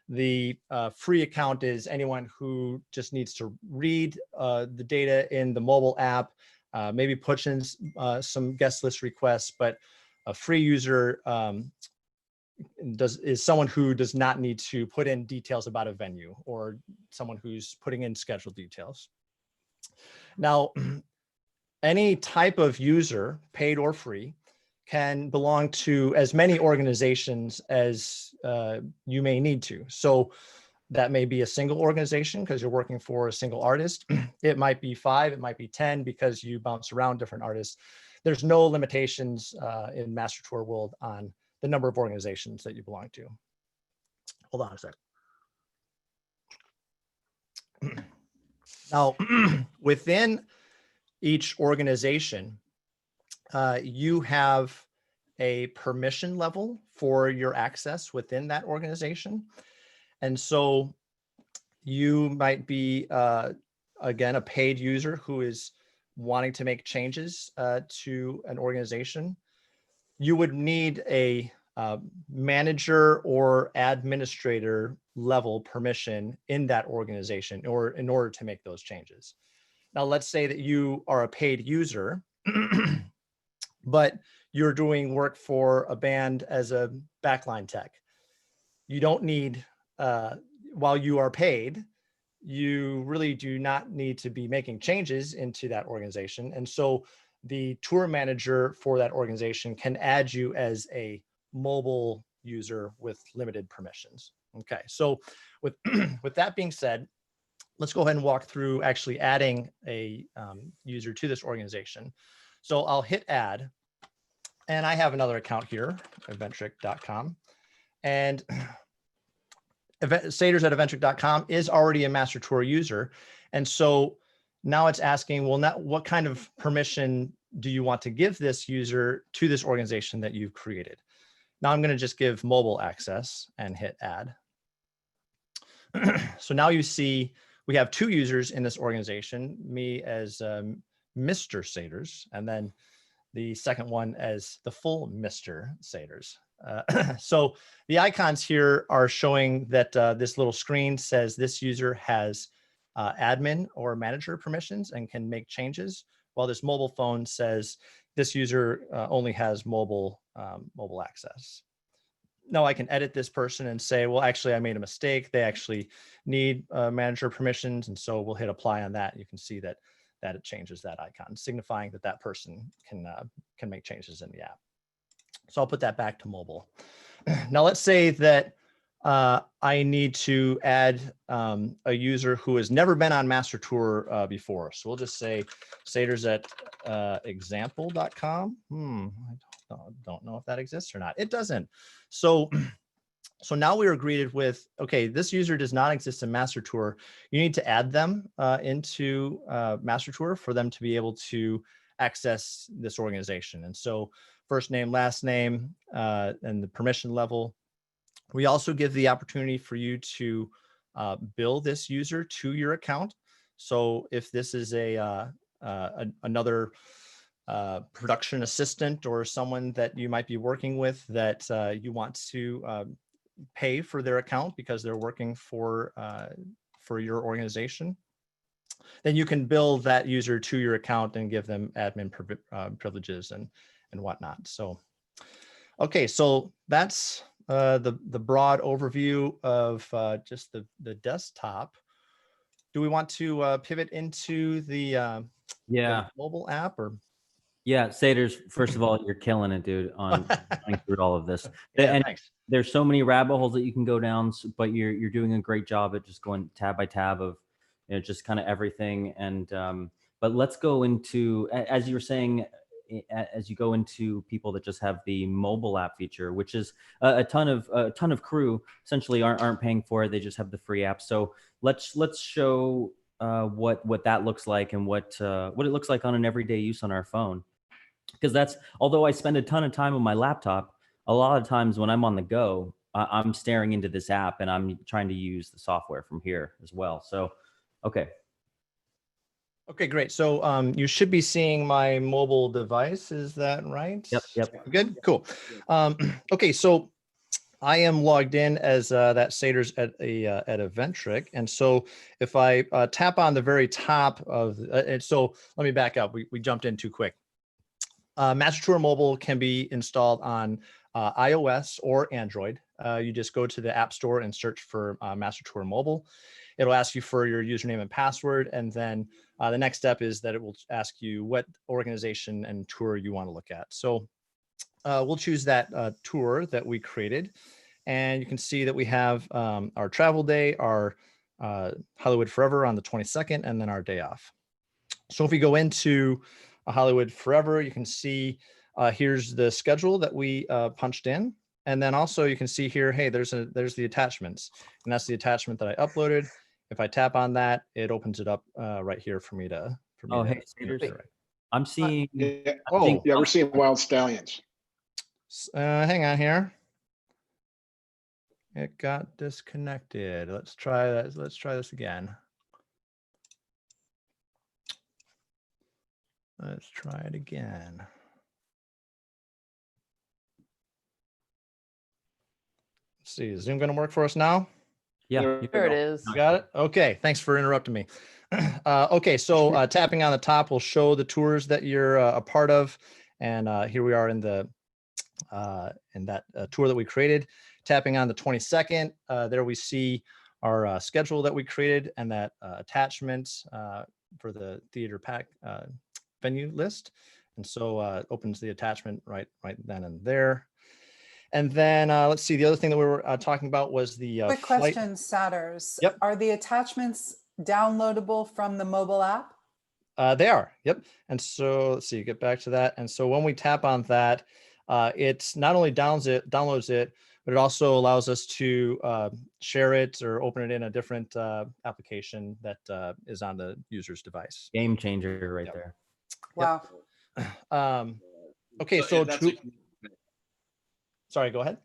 The free account is anyone who just needs to read the data in the mobile app, maybe push in some guest list requests, but a free user is someone who does not need to put in details about a venue, or someone who's putting in schedule details. Now, any type of user, paid or free, can belong to as many organizations as you may need to. So that may be a single organization because you're working for a single artist. It might be 5, it might be 10 because you bounce around different artists. There's no limitations in Master Tour world on the number of organizations that you belong to. Hold on a sec. Now, within each organization, you have a permission level for your access within that organization. And so you might be, again, a paid user who is wanting to make changes to an organization. You would need a manager or administrator level permission in that organization or in order to make those changes. Now, let's say that you are a paid user, but you're doing work for a band as a backline tech. You don't need, while you are paid, you really do not need to be making changes into that organization. And so the tour manager for that organization can add you as a mobile user with limited permissions. Okay, so with, with that being said, let's go ahead and walk through actually adding a user to this organization. So I'll hit add, and I have another account here, eventric.com. And Saders at eventric.com is already a Master Tour user. And so now it's asking, well, now what kind of permission do you want to give this user to this organization that you've created? Now I'm going to just give mobile access and hit add. So now you see we have 2 users in this organization, me as Mr. Saders, and then the second one as the full Mr. Saders. So the icons here are showing that this little screen says this user has admin or manager permissions and can make changes, while this mobile phone says this user only has mobile access. Now I can edit this person and say, well, actually I made a mistake. They actually need manager permissions. And so we'll hit apply on that. You can see that it changes that icon, signifying that that person can make changes in the app. So I'll put that back to mobile. Now let's say that I need to add a user who has never been on Master Tour before. So we'll just say Saders at example.com. I don't know if that exists or not. It doesn't. So now we are greeted with, okay, this user does not exist in Master Tour. You need to add them into Master Tour for them to be able to access this organization. And so first name, last name, and the permission level. We also give the opportunity for you to bill this user to your account. So if this is another production assistant or someone that you might be working with that you want to pay for their account because they're working for your organization, then you can bill that user to your account and give them admin privileges and whatnot. So, okay, so that's the broad overview of just the desktop. Do we want to pivot into the mobile app or? Yeah, Saders, first of all, you're killing it, dude, on going through all of this. Yeah, and thanks. There's so many rabbit holes that you can go down, but you're doing a great job at just going tab by tab of, you know, just kind of everything. And but let's go into, as you were saying, as you go into people that just have the mobile app feature, which is a ton of crew essentially aren't paying for it. They just have the free app. So let's show what that looks like and what it looks like on an everyday use on our phone. Because that's, although I spend a ton of time on my laptop, a lot of times when I'm on the go, I'm staring into this app and I'm trying to use the software from here as well. So, okay. Okay, great. So you should be seeing my mobile device. Is that right? Yep. Good, cool. Okay, so I am logged in as that Satyrs at Eventric. And so if I tap on the very top of, and so let me back up. We jumped in too quick. Master Tour Mobile can be installed on iOS or Android. You just go to the App Store and search for Master Tour Mobile. It'll ask you for your username and password. And then the next step is that it will ask you what organization and tour you want to look at. So we'll choose that tour that we created. And you can see that we have our travel day, our Hollywood Forever on the 22nd, and then our day off. So if we go into Hollywood Forever, you can see here's the schedule that we punched in. And then also you can see here, hey, there's the attachments. And that's the attachment that I uploaded. If I tap on that, it opens it up right here for me to. Oh, hey, Satyrs. I'm seeing. Yeah. Oh, yeah, we're seeing Wild Stallions. Hang on here. It got disconnected. Let's try that. Let's try this again. Let's try it again. Let's see, is Zoom going to work for us now? Yeah. There it is. You got it? Okay, thanks for interrupting me. Okay, so tapping on the top will show the tours that you're a part of. And here we are in the in that tour that we created. Tapping on the 22nd, there we see our schedule that we created and that attachment for the theater pack venue list. And so it opens the attachment right then and there. And then let's see, the other thing that we were talking about was the Quick flight. question, Satyrs. Yep. Are the attachments downloadable from the mobile app? They are, yep. And so let's see, get back to that. And so when we tap on that, it's not only downloads it, but it also allows us to share it or open it in a different application that is on the user's device. Game changer right Yep. there. Wow. Okay, so that's to, sorry, go ahead.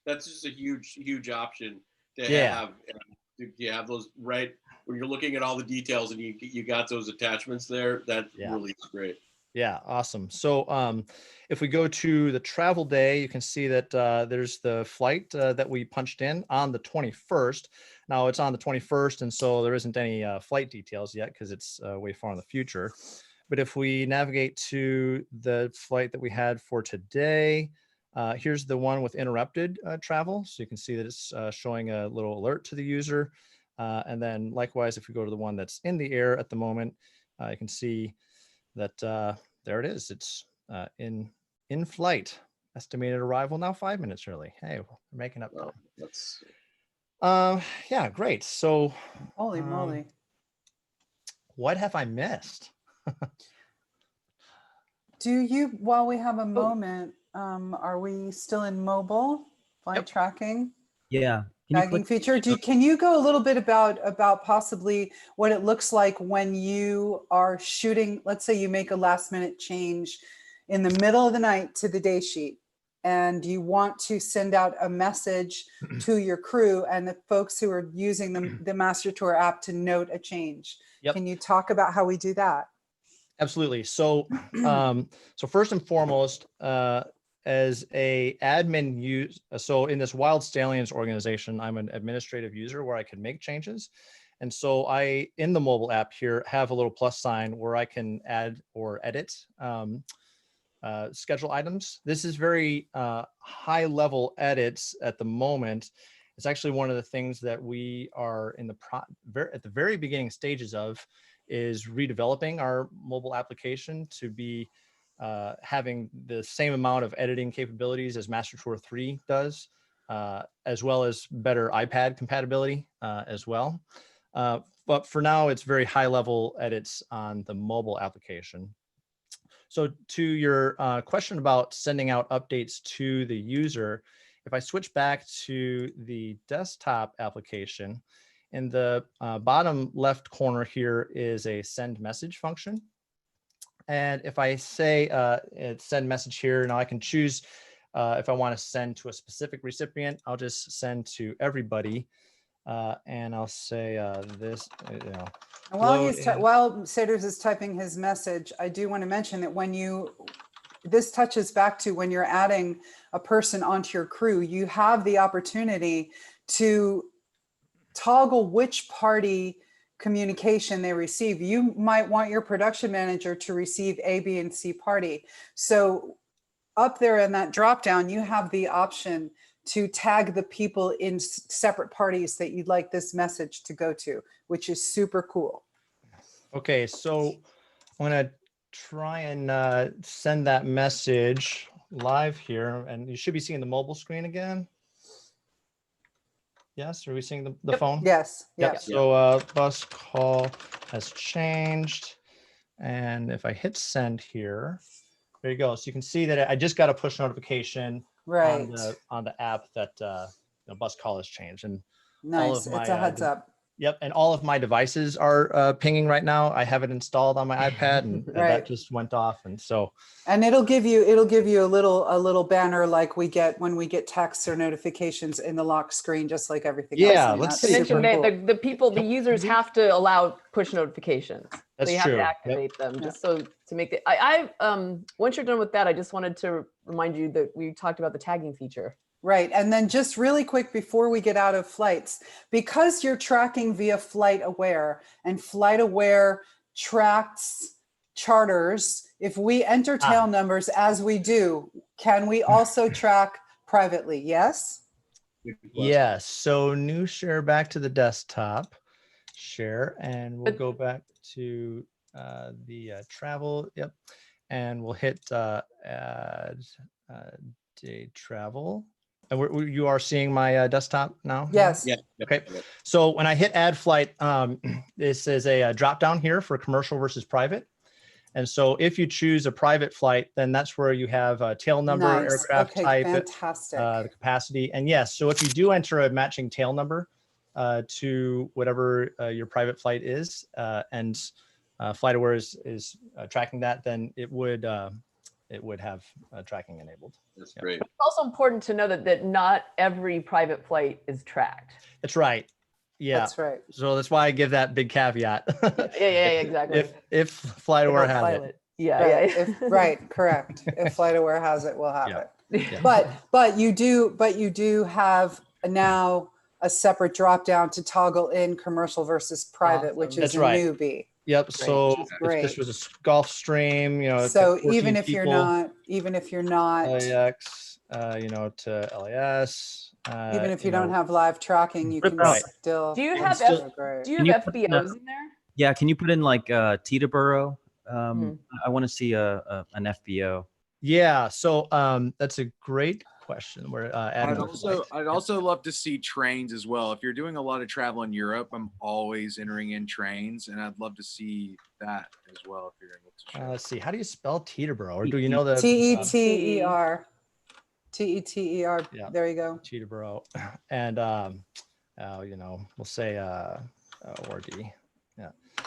That's just a huge option to Yeah. have. You have those right when you're looking at all the details and you got those attachments there. That Yeah. really is great. Yeah, awesome. So if we go to the travel day, you can see that there's the flight that we punched in on the 21st. Now it's on the 21st, and so there isn't any flight details yet because it's way far in the future. But if we navigate to the flight that we had for today, here's the one with interrupted travel. So you can see that it's showing a little alert to the user. And then likewise, if we go to the one that's in the air at the moment, you can see that there it is. It's in flight. Estimated arrival now 5 minutes early. Hey, we're making up time. That's Yeah, great. So Holy moly. what have I missed? Do you, while we have a moment, are we still in mobile flight tracking? Yeah. Tagging feature. Can you go a little bit about possibly what it looks like when you are shooting? Let's say you make a last minute change in the middle of the night to the day sheet, and you want to send out a message to your crew and the folks who are using the Master Tour app to note a change. Yep. Can you talk about how we do that? Absolutely. So, so first and foremost, as a admin so in this Wild Stallions organization, I'm an administrative user where I can make changes. And so I, in the mobile app here, have a little plus sign where I can add or edit schedule items. This is very high level edits at the moment. It's actually one of the things that we are in at the very beginning stages of, is redeveloping our mobile application to be having the same amount of editing capabilities as Master Tour 3 does, as well as better iPad compatibility as well. But for now, it's very high level edits on the mobile application. So to your question about sending out updates to the user, if I switch back to the desktop application, in the bottom left corner here is a send message function. And if I say send message here, now I can choose if I want to send to a specific recipient. I'll just send to everybody. And I'll say this, you know. And while Satyrs is typing his message, I do want to mention that when you this touches back to when you're adding a person onto your crew, you have the opportunity to toggle which party communication they receive. You might want your production manager to receive A, B, and C party. So up there in that drop down, you have the option to tag the people in separate parties that you'd like this message to go to, which is super cool. Okay, so I'm gonna try and send that message live here, and you should be seeing the mobile screen again. Yes, are we seeing the Yep. phone? Yes, Yep. yes. So bus call has changed, and if I hit send here, there you go. So you can see that I just got a push notification Right. on the app that bus call has changed, and Nice. of my, It's a heads up. yep, and all of my devices are pinging right now. I have it installed on my iPad, and Right. that just went off, and so And it'll give you a little banner like we get when we get texts or notifications in the lock screen, just like everything else. Yeah, And let's that's To see. mention super that cool. the users have to allow push notifications. That's So you have true. to Yep. activate them just so to make it. Once you're done with that, I just wanted to remind you that we talked about the tagging feature. Right. And then just really quick before we get out of flights, because you're tracking via Flight Aware and Flight Aware tracks charters, if we enter tail numbers as we do, can we also track privately? Yes? Yes. So new share back to the desktop share, and we'll But- go back to the travel. Yep. And we'll hit add day travel. And you are seeing my desktop now? Yes. Yeah. Okay. So when I hit add flight, this is a drop down here for commercial versus private. And so if you choose a private flight, then that's where you have a tail number, Nice. aircraft Okay, type, fantastic. the capacity. And yes, so if you do enter a matching tail number to whatever your private flight is, and FlightAware is tracking that, then it would have tracking enabled. That's Yeah. great. It's also important to know that not every private flight is tracked. That's right. Yeah. That's right. So that's why I give that big caveat. Yeah, exactly. If FlightAware has Pilot. it. Yeah, Right. yeah. Right, correct. If FlightAware has it, we'll have Yeah. it. Yeah. But you do have now a separate drop down to toggle in commercial versus private, which Awesome. is That's a right. newbie. Yep. So Which is if great. this was a Gulfstream, it's So like 14 even if you're people, not, LAX, to LAS. even if you don't have live tracking, you What can about- still. Do you it's have still great. Do you Can have you put FBOs in there? Yeah, can you put in like Teterboro? Hmm. I want to see an FBO. Yeah. So that's a great question. We're adding I'd also love to see trains as well. If you're doing a lot of travel in Europe, I'm always entering in trains, and I'd love to see that as well. If you're able to show. let's see. How do you spell Teterboro? Or do you know the Teter. Teter. Yeah. There you go. Teterboro? And we'll say ORD.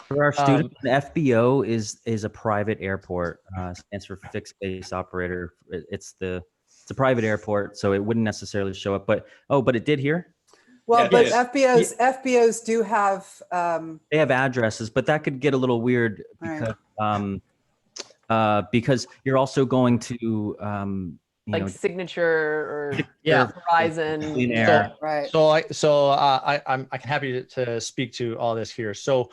For our students, an FBO is a private airport. Stands for fixed base operator. It's a private airport, so it wouldn't necessarily show up. But it did here. Well, Yeah, but yes. FBOs do have They have addresses, but that could get a little weird Right. because you're also going to Like Signature or Yeah. Horizon. Clean Air. right. I'm happy to speak to all this here. So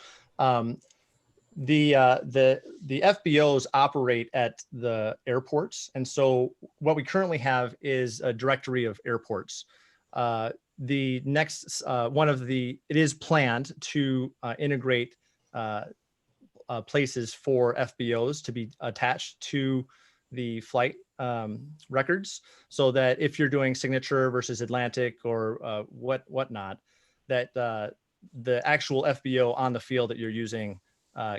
the FBOs operate at the airports, and so what we currently have is a directory of airports. The next it is planned to integrate places for FBOs to be attached to the flight records, so that if you're doing Signature versus Atlantic or whatnot, that the actual FBO on the field that you're using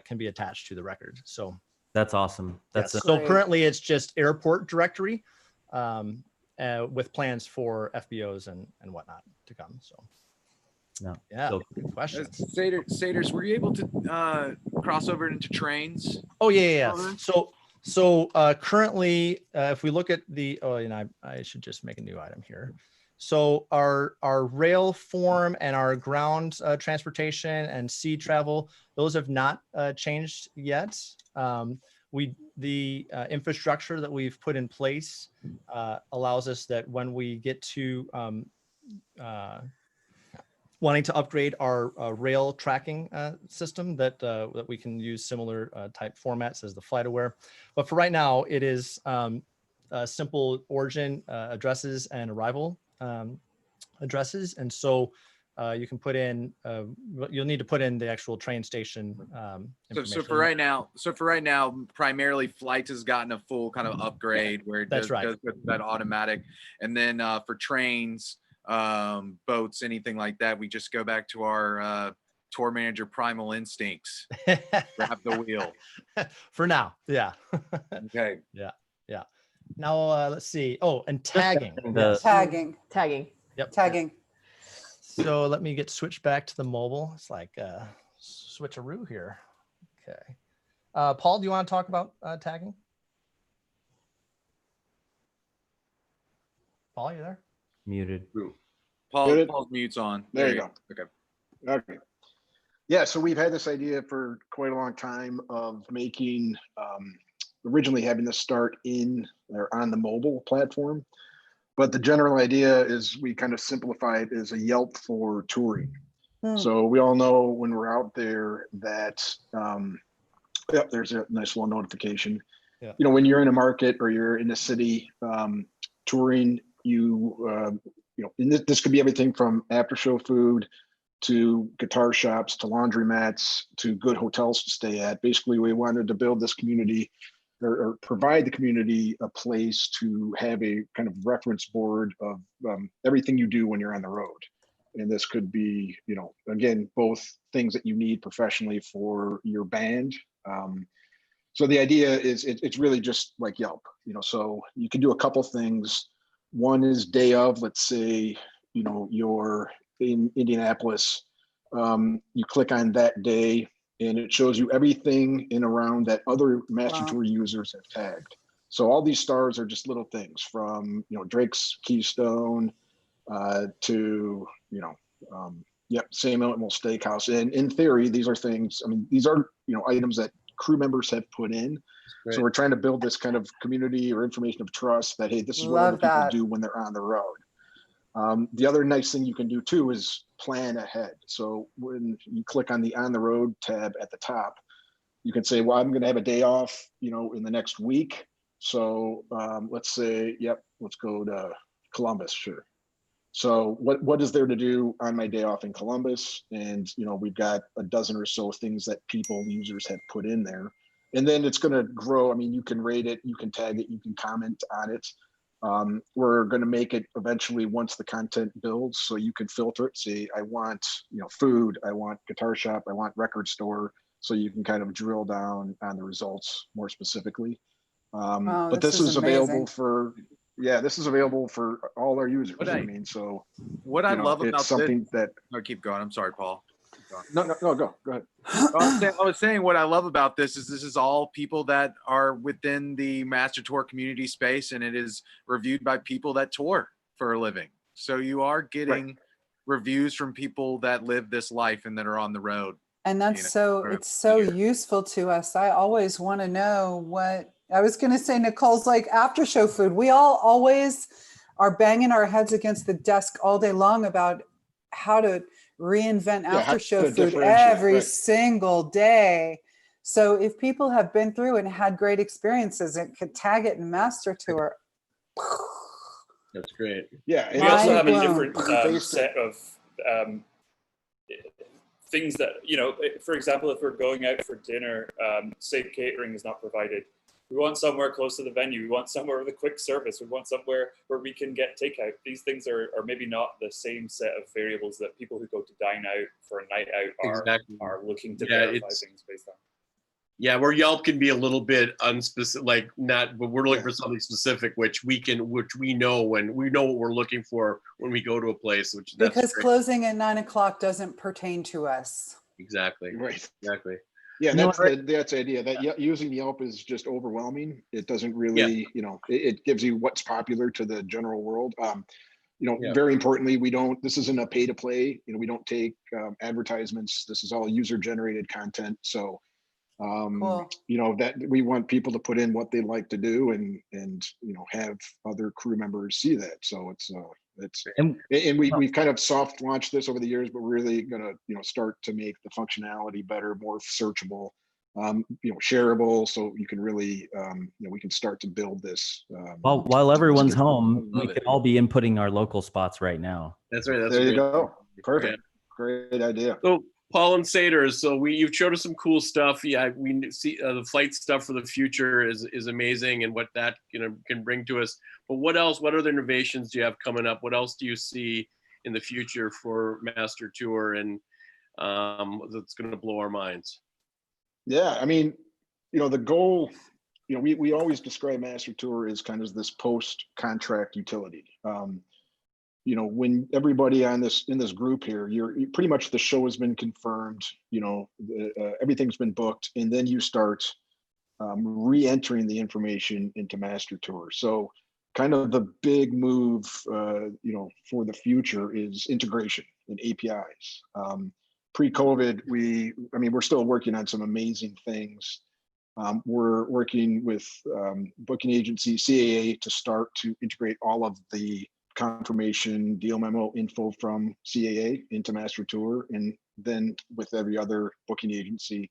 can be attached to the record. So That's awesome. That's yes. So Great. currently it's just airport directory with plans for FBOs and whatnot to come. So No, yeah, so- good questions. Saders, were you able to cross over into trains? Oh yeah. Okay. So currently, if we look at I should just make a new item here. So our rail form and our ground transportation and sea travel, those have not changed yet. the infrastructure that we've put in place allows us that when we get to wanting to upgrade our rail tracking system, that we can use similar type formats as the FlightAware. But for right now, it is simple origin addresses and arrival addresses. And so you can put in, you'll need to put in the actual train station So for right now, primarily Flight has gotten a full kind of upgrade where it That's does, right. does that automatic. And then for trains, boats, anything like that, we just go back to our tour manager primal instincts. Grab the wheel. For now, yeah. Okay. Yeah. Now let's see. Oh, and tagging. The- Tagging, Tagging. Yep. tagging. So let me get switched back to the mobile. It's like switcheroo here. Okay. Paul, do you want to talk about tagging? Paul, you there? Muted. Muted. Paul's mute's on. There you go. Okay. Okay. Yeah, so we've had this idea for quite a long time of making, originally having this start in or on the mobile platform. But the general idea is we kind of simplify it as a Yelp for touring. Hmm. So we all know when we're out there that, yep, there's a nice little notification. Yeah. You know, when you're in a market or you're in a city touring, you know, and this could be everything from after show food to guitar shops to laundromats to good hotels to stay at. Basically, we wanted to build this community or provide the community a place to have a kind of reference board of everything you do when you're on the road. And this could be, you know, again, both things that you need professionally for your band. So the idea is it's really just like Yelp, you know, so you can do a couple things. One is day of, let's say, you know, you're in Indianapolis, you click on that day and it shows you everything in around that other Master Wow. Tour users have tagged. So all these stars are just little things from, you know, Drake's Keystone to, you know, yep, Sam Elmo Steakhouse. And in theory, these are things, I mean, these are, you know, items that crew members have put in. Great. So we're trying to build this kind of community or information of trust that, hey, this is what other Love people that. do when they're on the road. The other nice thing you can do too is plan ahead. So when you click on the on the road tab at the top, you can say, well, I'm going to have a day off, you know, in the next week. So let's say, yep, let's go to Columbus. Sure. So what is there to do on my day off in Columbus? And, you know, we've got a dozen or so things that users have put in there. And then it's going to grow. I mean, you can rate it, you can tag it, you can comment on it. We're going to make it eventually once the content builds, so you can filter it. Say, I want, you know, food, I want guitar shop, I want record store. So you can kind of drill down on the results more specifically. Wow, But this this is is available amazing. for, yeah, this is available for all our users. What I I- mean, so What I you know, love it's about something that, no, keep going. I'm sorry, Paul. Keep going. no, go ahead. I was saying what I love about this is all people that are within the Master Tour community space, and it is reviewed by people that tour for a living. So you are getting reviews from people that live this life and that are on the road. And that's you know, so, for it's so a year. useful to us. I always want to know what, I was going to say, Nicole's like after show food. We all always are banging our heads against the desk all day long about how to reinvent Yeah, how after show to food differentiate, every right. single day. So if people have been through and had great experiences and could tag it in Master Tour, That's great. Yeah. We also have a Mind different blown. set of things that, you know, for example, if we're going out for dinner, say catering is not provided. We want somewhere close to the venue. We want somewhere with a quick service. We want somewhere where we can get takeout. These things are maybe not the same set of variables that people who go to dine out for a night out are looking to verify it's- things based on. Yeah, where Yelp can be a little bit unspecific, like not, but we're looking for something specific, which we know when we know what we're looking for when we go to a place, which that's because great. closing at 9 o'clock doesn't pertain to us. Exactly. Right. Exactly. Yeah, You know that's the idea that using Yelp is just overwhelming. It doesn't really, you know, it gives you what's popular to the general world. You know, Yeah. very importantly, this isn't a pay to play. You know, we don't take advertisements. This is all user generated content. So Cool. You know, that we want people to put in what they like to do and, you know, have other crew members see that. So And and we've kind of soft launched this over the years, but we're really gonna, you know, start to make the functionality better, more searchable, you know, shareable. So you can really, you know, we can start to build this. while everyone's get- home, I we love can it. all be inputting our local spots right now. That's right. That's There you great. go. Perfect. Great idea. So Paul and Saders, so you've showed us some cool stuff. Yeah, we see the flight stuff for the future is amazing, and what that can bring to us. But what else? What other innovations do you have coming up? What else do you see in the future for Master Tour, and that's going to blow our minds? Yeah, I mean, you know, the goal, you know, we always describe Master Tour as kind of this post-contract utility. You know, when everybody in this group here, you're pretty much, the show has been confirmed, you know, everything's been booked, and then you start re-entering the information into Master Tour. So kind of the big move, you know, for the future is integration and APIs. Pre-COVID, we're still working on some amazing things. We're working with booking agency CAA to start to integrate all of the confirmation deal memo info from CAA into Master Tour, and then with every other booking agency.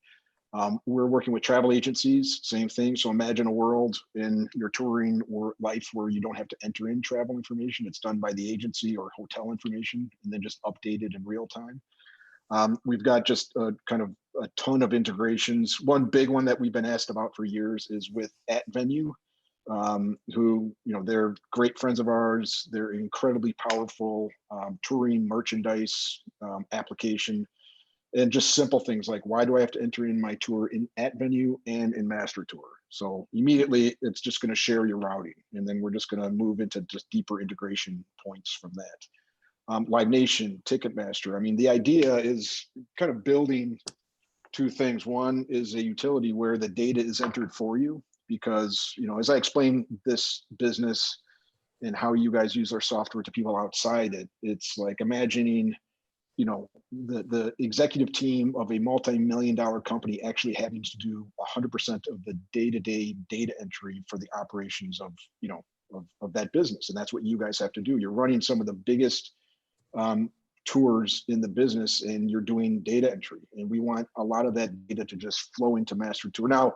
We're working with travel agencies, same thing. So imagine a world in your touring or life where you don't have to enter in travel information. It's done by the agency or hotel information and then just updated in real time. We've got just a kind of a ton of integrations. One big one that we've been asked about for years is with @Venue, who, you know, they're great friends of ours. They're incredibly powerful touring merchandise application. And just simple things like, why do I have to enter in my tour in @Venue and in Master Tour? So immediately it's just going to share your routing, and then we're just going to move into just deeper integration points from that. Live Nation, Ticketmaster. I mean, the idea is kind of building two things. One is a utility where the data is entered for you, because, you know, as I explain this business and how you guys use our software to people outside it, it's like imagining, you know, the executive team of a multi-million-dollar company actually having to do 100% of the day-to-day data entry for the operations of, you know, of that business. And that's what you guys have to do. You're running some of the biggest tours in the business, and you're doing data entry. And we want a lot of that data to just flow into Master Tour. Now,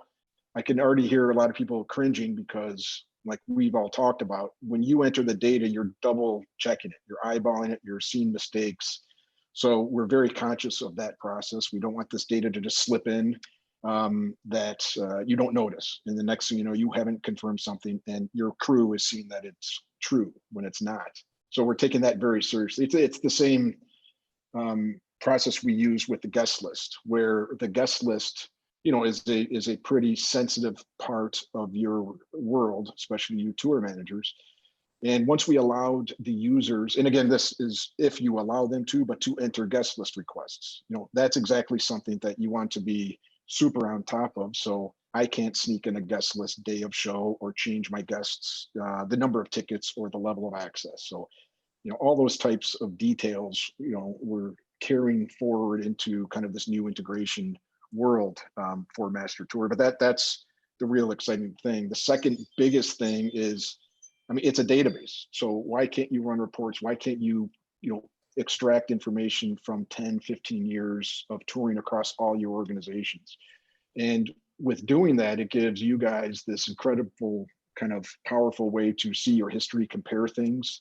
I can already hear a lot of people cringing because, like we've all talked about, when you enter the data, you're double checking it, you're eyeballing it, you're seeing mistakes. So we're very conscious of that process. We don't want this data to just slip in that you don't notice. And the next thing you know, you haven't confirmed something and your crew is seeing that it's true when it's not. So we're taking that very seriously. It's the same process we use with the guest list, where the guest list, you know, is a pretty sensitive part of your world, especially you tour managers. And once we allowed the users, and again, this is if you allow them to, but to enter guest list requests, you know, that's exactly something that you want to be super on top of. So I can't sneak in a guest list day of show or change my guests, the number of tickets or the level of access. So, you know, all those types of details, you know, we're carrying forward into kind of this new integration world for Master Tour. But that's the real exciting thing. The second biggest thing is, I mean, it's a database. So why can't you run reports? Why can't you, you know, extract information from 10, 15 years of touring across all your organizations? And with doing that, it gives you guys this incredible kind of powerful way to see your history, compare things.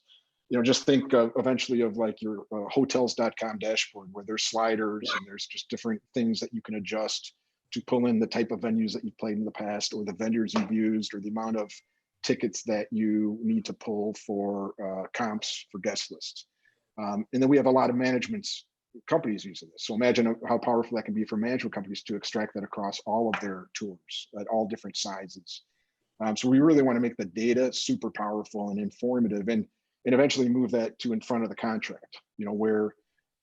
You know, just think eventually of like your hotels.com dashboard, where there's sliders and there's just different things that you can adjust to pull in the type of venues that you've played in the past, or the vendors you've used, or the amount of tickets that you need to pull for comps for guest lists. And then we have a lot of management companies using this. So imagine how powerful that can be for management companies to extract that across all of their tours at all different sizes. So we really want to make the data super powerful and informative, and eventually move that to in front of the contract, you know, where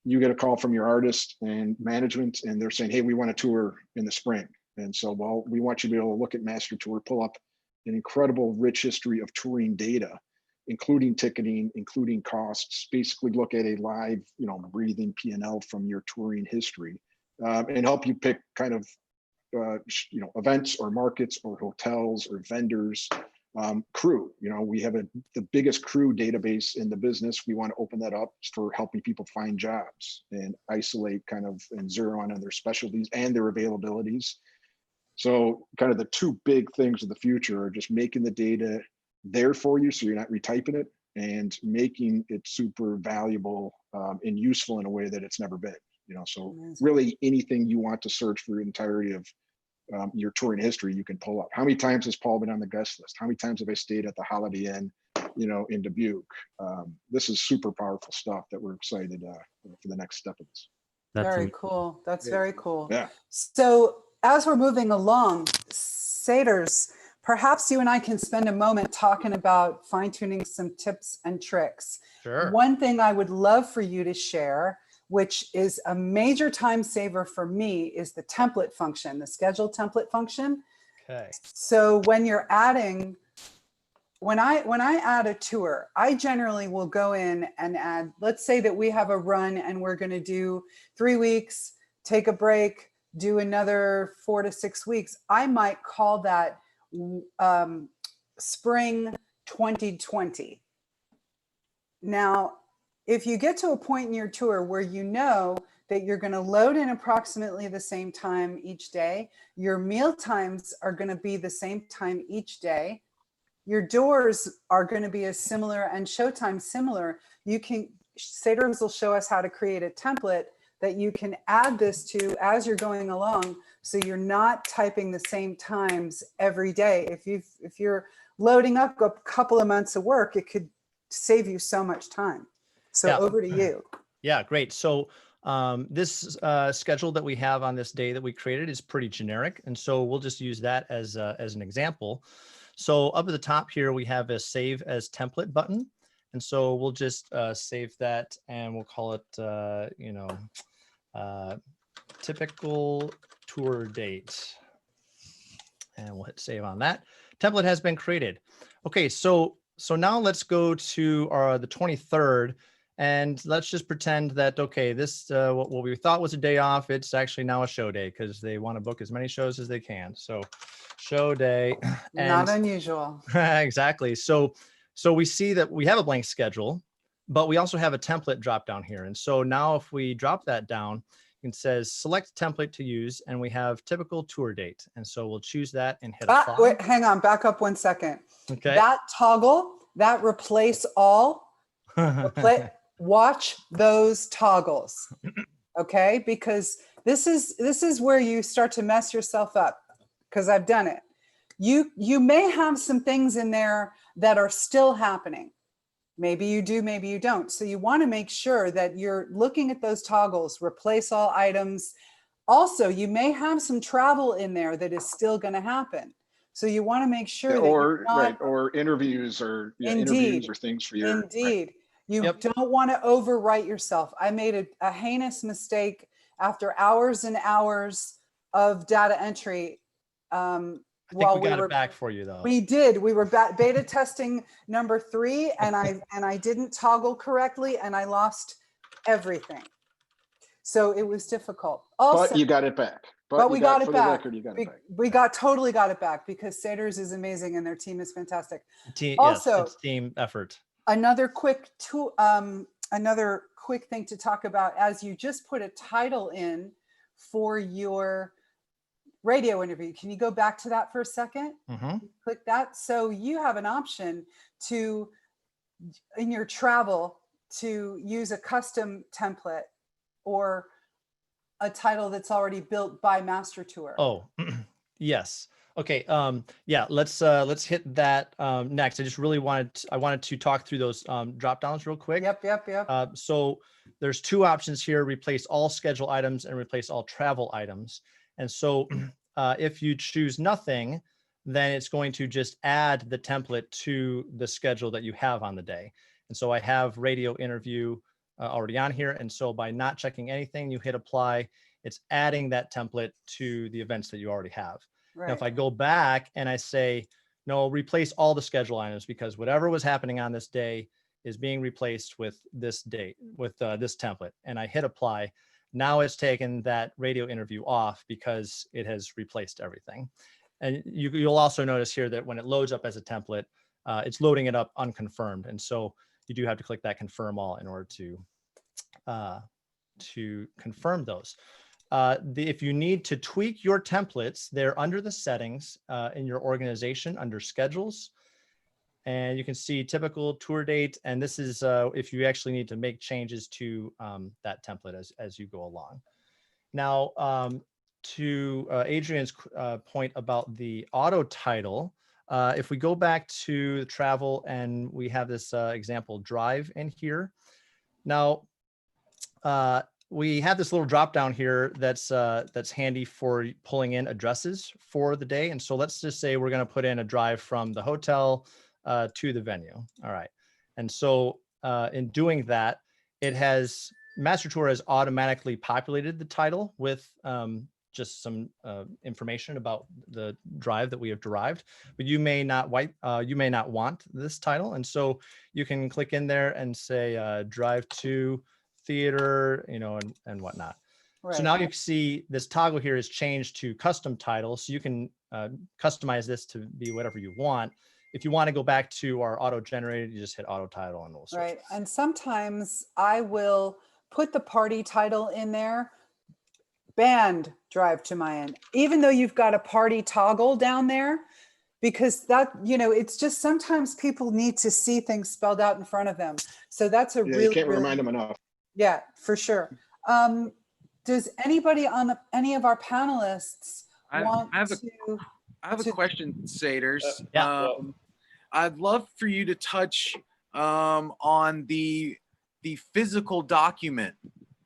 you get a call from your artist and management and they're saying, hey, we want a tour in the spring. And so, well, we want you to be able to look at Master Tour, pull up an incredible rich history of touring data, including ticketing, including costs, basically look at a live, you know, breathing P&L from your touring history, and help you pick kind of events or markets or hotels or vendors. Crew, we have the biggest crew database in the business. We want to open that up for helping people find jobs and isolate and zero in on their specialties and their availabilities. So kind of the two big things of the future are just making the data there for you so you're not retyping it, and making it super valuable and useful in a way that it's never been. So really anything you want to search for the entirety of your touring history, you can pull up. How many times has Paul been on the guest list? How many times have I stayed at the Holiday Inn, in Dubuque? This is super powerful stuff that we're excited for the next step of this. Very cool. That's very cool. Yeah. So as we're moving along, Satyrs, perhaps you and I can spend a moment talking about fine-tuning some tips and tricks. Sure. One thing I would love for you to share, which is a major time saver for me, is the template function, the schedule template function. Okay. So when you're adding, when I add a tour, I generally will go in and add, let's say that we have a run and we're going to do 3 weeks, take a break, do another 4 to 6 weeks. I might call that spring 2020. Now, if you get to a point in your tour where you know that you're going to load in approximately the same time each day, your meal times are going to be the same time each day, your doors are going to be as similar and showtime similar, Satyrs will show us how to create a template that you can add this to as you're going along, so you're not typing the same times every day. If you're loading up a couple of months of work, it could save you so much time. So over to you. Yeah, great. So this schedule that we have on this day that we created is pretty generic. And so we'll just use that as an example. So up at the top here, we have a save as template button. And so we'll just save that and we'll call it, typical tour date. And we'll hit save on that. Template has been created. Okay, so now let's go to the 23rd. And let's just pretend that, okay, this, what we thought was a day off, it's actually now a show day because they want to book as many shows as they can. So show day. Not unusual. Exactly. So we see that we have a blank schedule, but we also have a template drop down here. And so now if we drop that down, it says select template to use, and we have typical tour date. And so we'll choose that and hit apply. Wait, hang on, back up 1 second. Okay. That toggle, that replace all, watch those toggles, okay? Because this is where you start to mess yourself up, because I've done it. You may have some things in there that are still happening. Maybe you do, maybe you don't. So you want to make sure that you're looking at those toggles, replace all items. Also, you may have some travel in there that is still going to happen. So you want to make sure that you're not, or interviews or interviews or things for your. Indeed. Right. You don't want to overwrite yourself. I made a heinous mistake after hours and hours of data entry. I think we got it back for you though. We did. We were beta testing number 3, and I didn't toggle correctly, and I lost everything. So it was difficult. Also, but you got it back. But we got it back. We totally got it back because Satyrs is amazing and their team is fantastic. Also, yes, it's team effort. Another quick thing to talk about, as you just put a title in for your radio interview. Can you go back to that for a second? Mm-hmm. Click that. So you have an option to, in your travel, to use a custom template or a title that's already built by Master Tour. Oh, yes. Okay. Yeah, let's hit that next. I just really wanted to talk through those drop downs real quick. Yep. So there's 2 options here: replace all schedule items and replace all travel items. And so if you choose nothing, then it's going to just add the template to the schedule that you have on the day. And so I have radio interview already on here. And so by not checking anything, you hit apply, it's adding that template to the events that you already have. Right. Now, if I go back and I say, no, replace all the schedule items, because whatever was happening on this day is being replaced with this date, with this template, and I hit apply, Now it's taken that radio interview off because it has replaced everything. And you'll also notice here that when it loads up as a template, it's loading it up unconfirmed. And so you do have to click that confirm all in order to confirm those. If you need to tweak your templates, they're under the settings in your organization under schedules. And you can see typical tour date. And this is if you actually need to make changes to that template as you go along. Now, to Adrian's point about the auto title, if we go back to travel and we have this example drive in here. Now, we have this little drop down here that's handy for pulling in addresses for the day. And so let's just say we're going to put in a drive from the hotel to the venue. All right. And so in doing that, MasterTour has automatically populated the title with just some information about the drive that we have derived, but you may not want this title. And so you can click in there and say drive to theater, and whatnot. Right. So now you can see this toggle here is changed to custom title. So you can customize this to be whatever you want. If you want to go back to our auto generated, you just hit auto title and we'll switch. Right. And sometimes I will put the party title in there, band drive to Mayan, even though you've got a party toggle down there, because that, it's just sometimes people need to see things spelled out in front of them. So that's you can't remind them enough. Yeah, for sure. Does anybody on any of our panelists want to? I have a question, Saders. Yeah. I'd love for you to touch on the physical document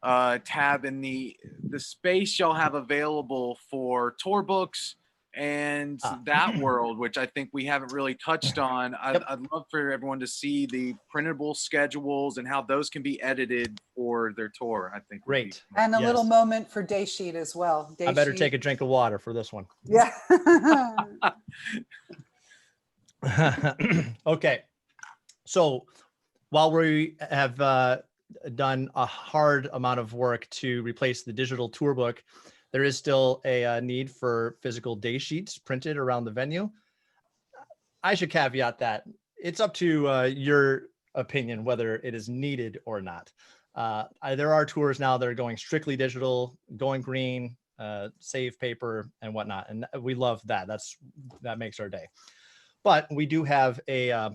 tab in the space y'all have available for tour books and that world, which I think we haven't really touched on. I'd love for everyone to see the printable schedules and how those can be edited for their tour. I think. Great. And a little moment for Daysheet as well. I better take a drink of water for this one. Yeah. Okay. So while we have done a hard amount of work to replace the digital tour book, there is still a need for physical day sheets printed around the venue. I should caveat that it's up to your opinion whether it is needed or not. There are tours now that are going strictly digital, going green, save paper and whatnot, and we love that. That makes our day. But we do have a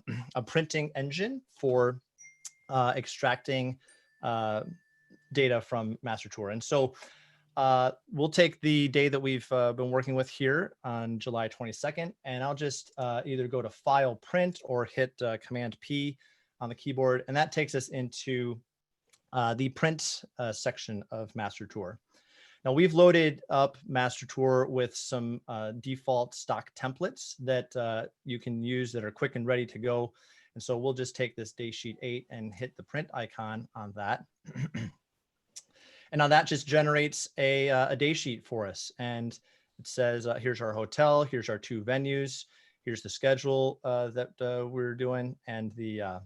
printing engine for extracting data from MasterTour, and so we'll take the day that we've been working with here on July 22nd, and I'll just either go to File, Print, or hit Command P on the keyboard, and that takes us into the print section of MasterTour. Now we've loaded up MasterTour with some default stock templates that you can use that are quick and ready to go, and so we'll just take this Daysheet 8 and hit the print icon on that. And now that just generates a day sheet for us. And it says, here's our hotel, here's our 2 venues, here's the schedule that we're doing, and the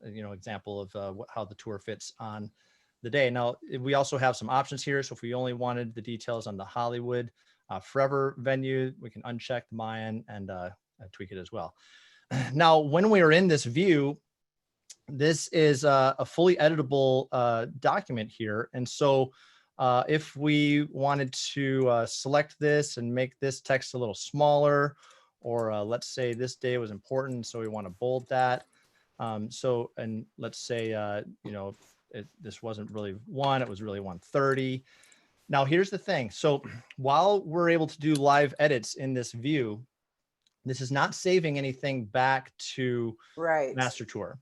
example of how the tour fits on the day. Now, we also have some options here. So if we only wanted the details on the Hollywood Forever venue, we can uncheck the Mayan and tweak it as well. Now, when we are in this view, this is a fully editable document here. And so if we wanted to select this and make this text a little smaller, or let's say this day was important, so we want to bold that. And let's say, this wasn't really 1, it was really 1:30. Now, here's the thing. So while we're able to do live edits in this view, this is not saving anything back to MasterTour.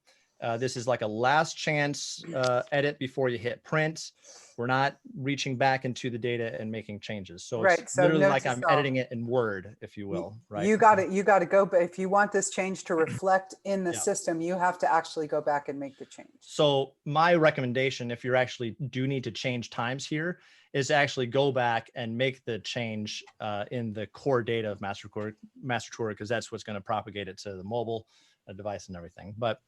This is like a last chance edit before you hit print. We're not reaching back into the data and making changes. So it's literally like I'm editing it in Word, if you will, right? You got to go, but if you want this change to reflect in the system, you have to actually go back and make the change. So my recommendation, if you actually do need to change times here, is actually go back and make the change in the core data of MasterTour, because that's what's going to propagate it to the mobile device and everything. But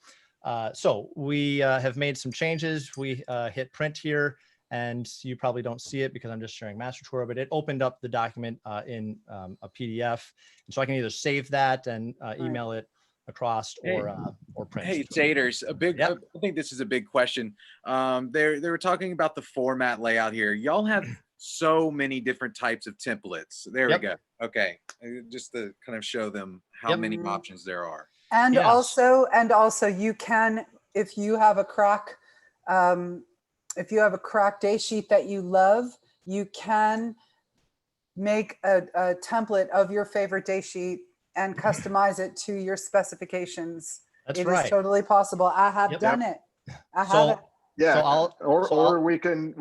so we have made some changes. We hit print here, and you probably don't see it because I'm just sharing MasterTour, but it opened up the document in a PDF. And so I can either save that and email it across or print. Hey, Saders, Yep. I think this is a big question. They were talking about the format layout here. Y'all have so many different types of templates. There Yep. we go. Okay. Just to kind of show them how Yep. many options there are. And Yes. also you can, if you have a crack day sheet that you love, you can make a template of your favorite day sheet and customize it to your specifications. That's It right. is totally possible. I have Yep. done it. I have So it. Yeah, So or we can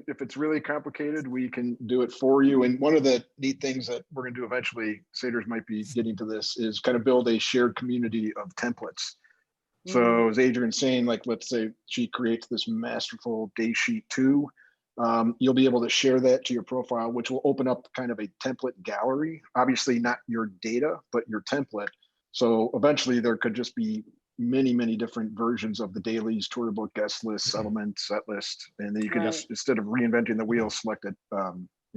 if it's really complicated, we can do it for you. And one of the neat things that we're going to do eventually, Saders might be getting to this, is kind of build a shared community of templates. So as Adrian's saying, like, let's say she creates this masterful day sheet 2, you'll be able to share that to your profile, which will open up kind of a template gallery. Obviously not your data, but your template. So eventually there could just be many different versions of the dailies, tour book, guest list, settlement, set list, and then you can just, instead of reinventing the wheel, select it,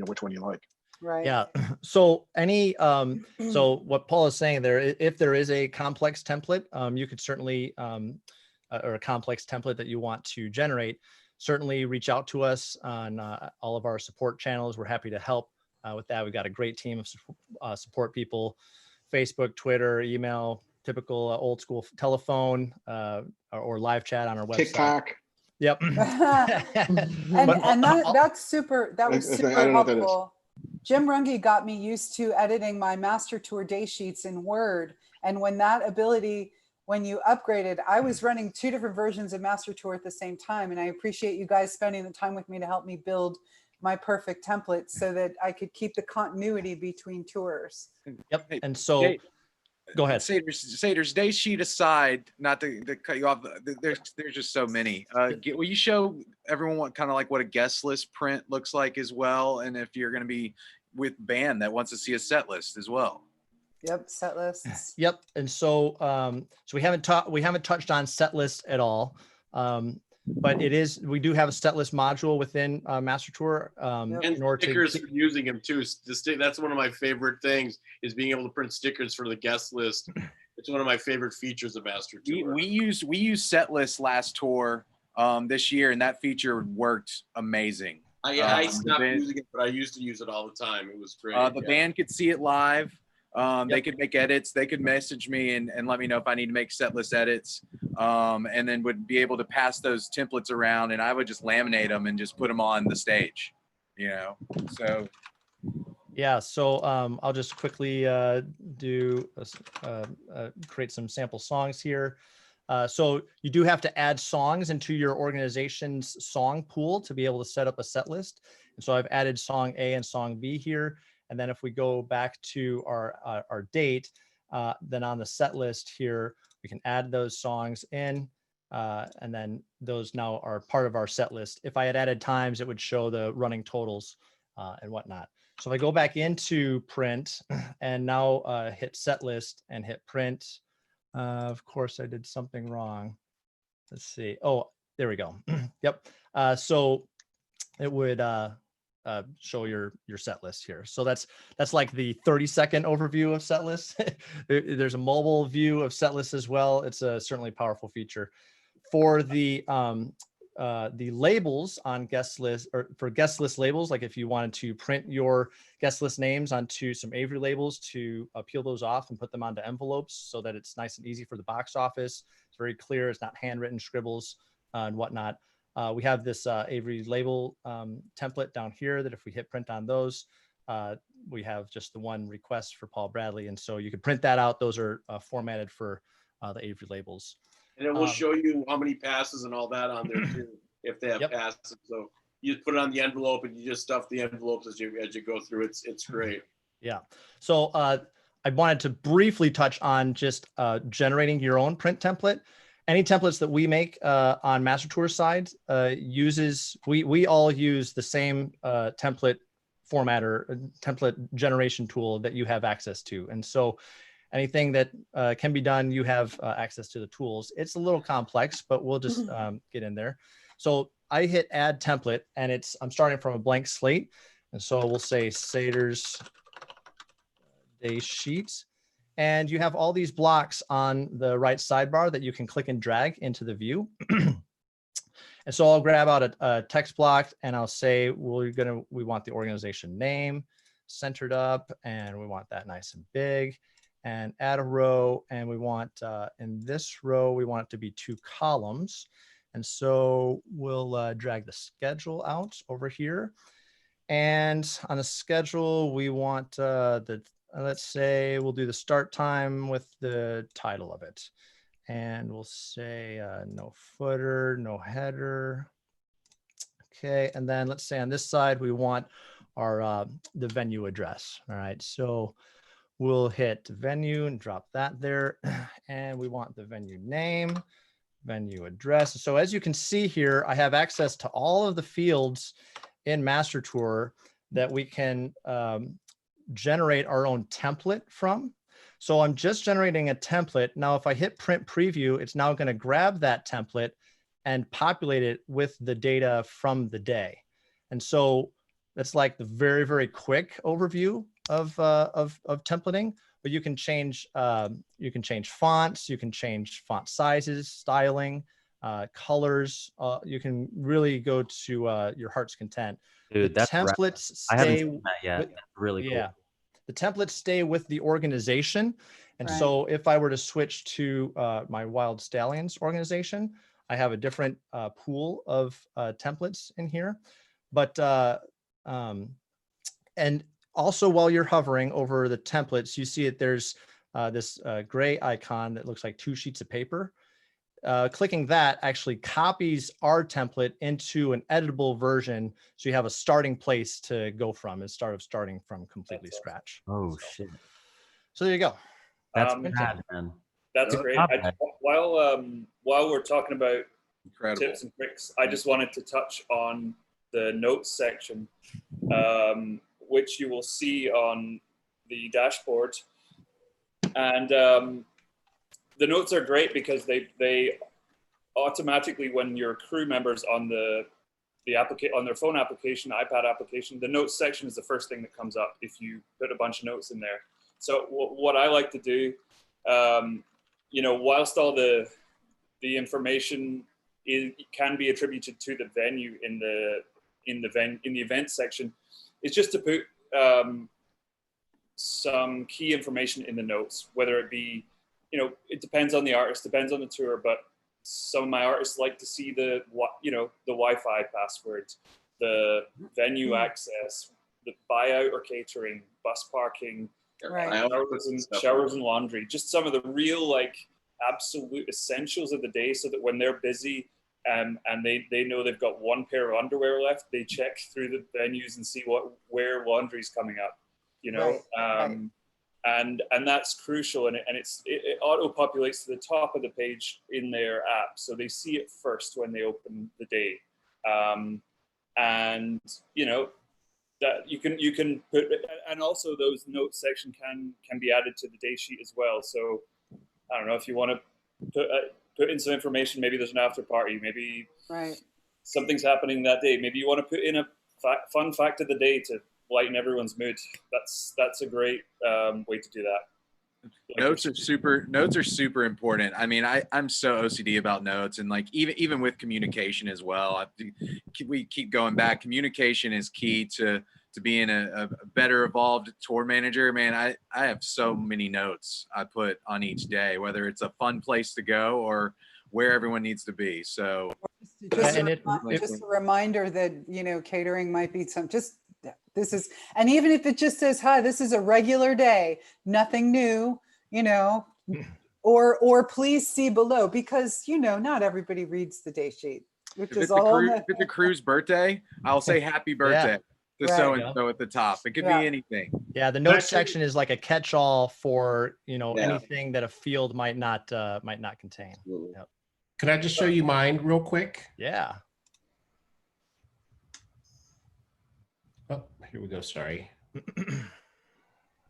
which one you like. Right. yeah. So so what Paul is saying there, if there is a complex template, you could certainly, or a complex template that you want to generate, certainly reach out to us on all of our support channels. We're happy to help with that. We've got a great team of support people, Facebook, Twitter, email, typical old school telephone, or live chat on our website. TikTok. Yep. and that's super, that was I super don't know what that is. helpful. Jim Runge got me used to editing my MasterTour day sheets in Word. And when you upgraded, I was running 2 different versions of MasterTour at the same time. And I appreciate you guys spending the time with me to help me build my perfect template so that I could keep the continuity between tours. Yep. Hey, And so Hey, go ahead. Saders, day sheet aside, not to cut you off, there's just so many. Will you show everyone what a guest list print looks like as well? And if you're going to be with band that wants to see a set list as well. Yep, set lists. Yep. And so, so we haven't touched on set list at all. But we do have a set list module within MasterTour. Yep. And in order stickers to for using them too. That's one of my favorite things, is being able to print stickers for the guest list. It's one of my favorite features of MasterTour. We used set list last tour this year, and that feature worked amazing. I stopped using it, but I used to use it all the time. It was great. The band could see it live. They could make edits. They could message me and let me know if I need to make set list edits, and then would be able to pass those templates around, and I would just laminate them and just put them on the stage, so. Yeah, so I'll just quickly create some sample songs here. So you do have to add songs into your organization's song pool to be able to set up a set list. And so I've added song A and song B here. And then if we go back to our date, then on the set list here, we can add those songs in, and then those now are part of our set list. If I had added times, it would show the running totals and whatnot. So if I go back into print and now hit set list and hit print, of course I did something wrong. Let's see. Oh, there we go. Yep. So it would show your set list here. So that's like the 30-second overview of set list. There's a mobile view of set list as well. It's a certainly powerful feature. For the labels on guest list, or for guest list labels, like if you wanted to print your guest list names onto some Avery labels to peel those off and put them onto envelopes so that it's nice and easy for the box office. It's very clear. It's not handwritten scribbles and whatnot. We have this Avery label template down here that if we hit print on those, we have just the one request for Paul Bradley. And so you can print that out. Those are formatted for the Avery labels. And it will show you how many passes and all that on there too, if they have passes. So you just put it on the envelope and you just stuff the envelopes as you go through. It's great. Yeah. So I wanted to briefly touch on just generating your own print template. Any templates that we make on MasterTour side we all use the same template formatter, template generation tool that you have access to. And so anything that can be done, you have access to the tools. It's a little complex, but we'll just get in there. So I hit add template, and I'm starting from a blank slate. And so we'll say Sater's day sheet. And you have all these blocks on the right sidebar that you can click and drag into the view. And so I'll grab out a text block, and I'll say, we want the organization name centered up, and we want that nice and big, and add a row. And we want, in this row, we want it to be 2 columns. And so we'll drag the schedule out over here. And on the schedule, we want let's say we'll do the start time with the title of it. And we'll say no footer, no header. Okay, and then let's say on this side, we want our the venue address. All right, so we'll hit venue and drop that there. And we want the venue name, venue address. So as you can see here, I have access to all of the fields in MasterTour that we can generate our own template from. So I'm just generating a template. Now, if I hit print preview, it's now going to grab that template and populate it with the data from the day. And so that's like the very, very quick overview of templating. But you can change fonts, you can change font sizes, styling, colors. You can really go to your heart's content. Dude, the that's rad. templates I haven't stay seen that yet. with- That's really cool. yeah. The templates stay with the organization. And Right. so if I were to switch to my Wild Stallions organization, I have a different pool of templates in here. But, and also while you're hovering over the templates, you see that there's this gray icon that looks like 2 sheets of paper. Clicking that actually copies our template into an editable version. So you have a starting place to go from instead of starting from completely scratch. Oh shit. So there you go. That's Um, rad, man. That's Good great. job, man. While we're talking about Incredible. tips and tricks, I just wanted to touch on the notes section, which you will see on the dashboard. And the notes are great because they automatically, when your crew members on on their phone application, iPad application, the notes section is the first thing that comes up if you put a bunch of notes in there. So what I like to do, whilst all the information can be attributed to the venue in the event section, is just to put some key information in the notes, whether it be, it depends on the artist, depends on the tour, but some of my artists like to see the Wi-Fi passwords, the venue access, the buyout or catering, bus parking, Right. showers and laundry, just some of the real absolute essentials of the day, so that when they're busy and they know they've got 1 pair of underwear left, they check through the venues and see where laundry's coming up, Right. And that's crucial, and it auto populates to the top of the page in their app, so they see it first when they open the day, and that you can put, and also those notes section can be added to the day sheet as well. So I don't know if you want to put in some information. Maybe there's an after party. Maybe Right. something's happening that day. Maybe you want to put in a fun fact of the day to lighten everyone's mood. That's a great way to do that. Notes are super important. I mean, I'm so OCD about notes, and even with communication as well. We keep going back. Communication is key to being a better evolved tour manager. Man, I have so many notes I put on each day, whether it's a fun place to go or where everyone needs to be. So Just, And just a reminder that, catering might be and even if it just says, hi, this is a regular day, nothing new, or please see below, because, not everybody reads the day sheet, which if is it's all. a crew's birthday, I'll say happy birthday to Right. so-and-so at the top. It could Yeah. be anything. Yeah, the notes Actually- section is like a catch-all for Yeah. anything that a field might not contain. Yep. Can I just show you mine real quick? Yeah. Oh, here we go. Sorry.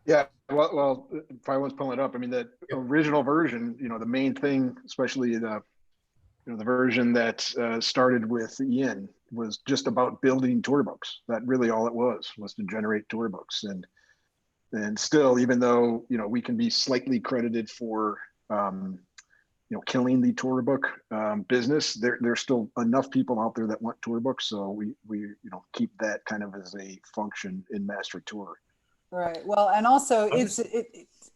Yeah, well, if I was pulling it up, I mean, the original version, the main thing, especially the the version that started with Ian was just about building tour books. That really all it was to generate tour books. And still, even though, we can be slightly credited for, killing the tour book business, there's still enough people out there that want tour books. So we keep that kind of as a function in Master Tour. Right. Well, and also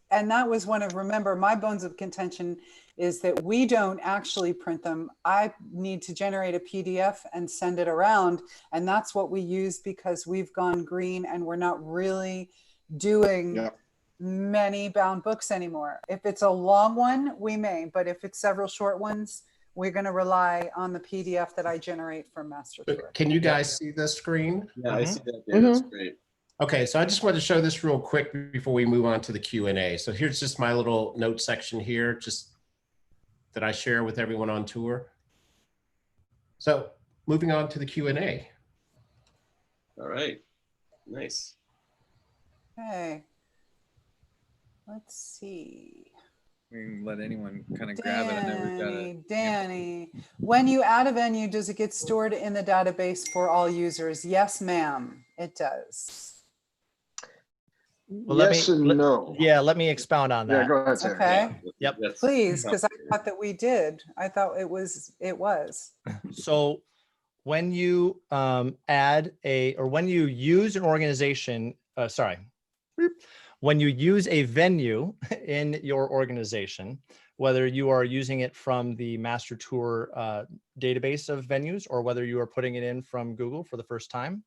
and that was remember, my bones of contention is that we don't actually print them. I need to generate a PDF and send it around. And that's what we use because we've gone green and we're not really doing many bound books anymore. If it's a long one, we may, but if it's several short ones, we're going to rely on the PDF that I generate from Master Tour. Can you guys see the screen? Yeah, I see that. Yeah, that's great. Okay, so I just wanted to show this real quick before we move on to the Q&A. So here's just my little note section here, just that I share with everyone on tour. So moving on to the Q&A. All right, nice. Okay. Let's see. We can let anyone kind of grab it. I know we've got it. Danny, when you add a venue, does it get stored in the database for all users? Yes, ma'am, it does. Well, yes and no. Yeah, let me expound on that. Yeah, go ahead, Sarah. Okay. Yep. Please, because I thought that we did. I thought it was. So when you when you use an organization, when you use a venue in your organization, whether you are using it from the Master Tour database of venues or whether you are putting it in from Google for the first time,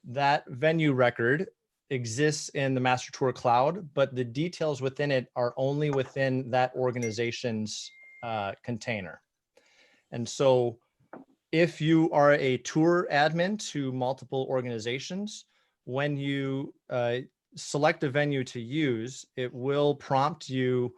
that venue record exists in the Master Tour cloud, but the details within it are only within that organization's container. And so if you are a tour admin to multiple organizations, when you select a venue to use, it will prompt you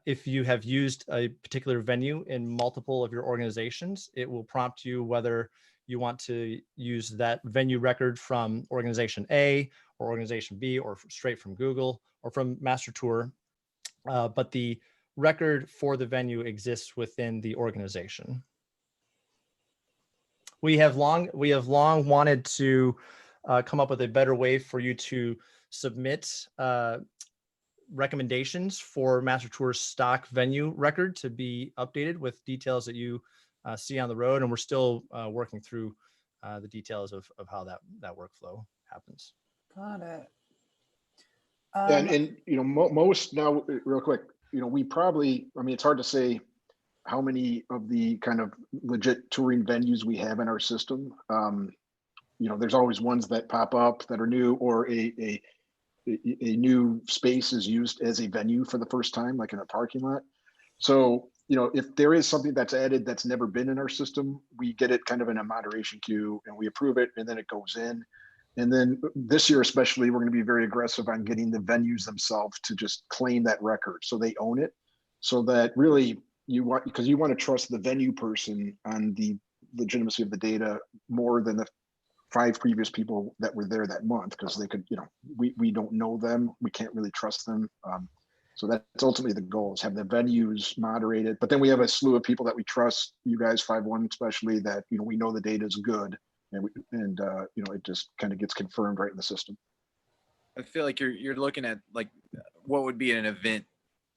if you have used a particular venue in multiple of your organizations, it will prompt you whether you want to use that venue record from organization A or organization B or straight from Google or from Master Tour. But the record for the venue exists within the organization. We have long wanted to come up with a better way for you to submit recommendations for Master Tour's stock venue record to be updated with details that you see on the road, and we're still working through the details of how that workflow happens. Got it. And most now, real quick, we probably, it's hard to say how many of the kind of legit touring venues we have in our system. There's always ones that pop up that are new, or a new space is used as a venue for the first time, like in a parking lot. So, if there is something that's added that's never been in our system, we get it kind of in a moderation queue and we approve it, and then it goes in. And then this year, especially, we're going to be very aggressive on getting the venues themselves to just claim that record so they own it, so that really you want to trust the venue person on the legitimacy of the data more than the 5 previous people that were there that month, because they could, we don't know them, we can't really trust them. So that's ultimately the goal, is have the venues moderated. But then we have a slew of people that we trust, you guys, 5-1 especially, that we know the data is good, and it just kind of gets confirmed right in the system. I feel like you're looking at like what would be an event,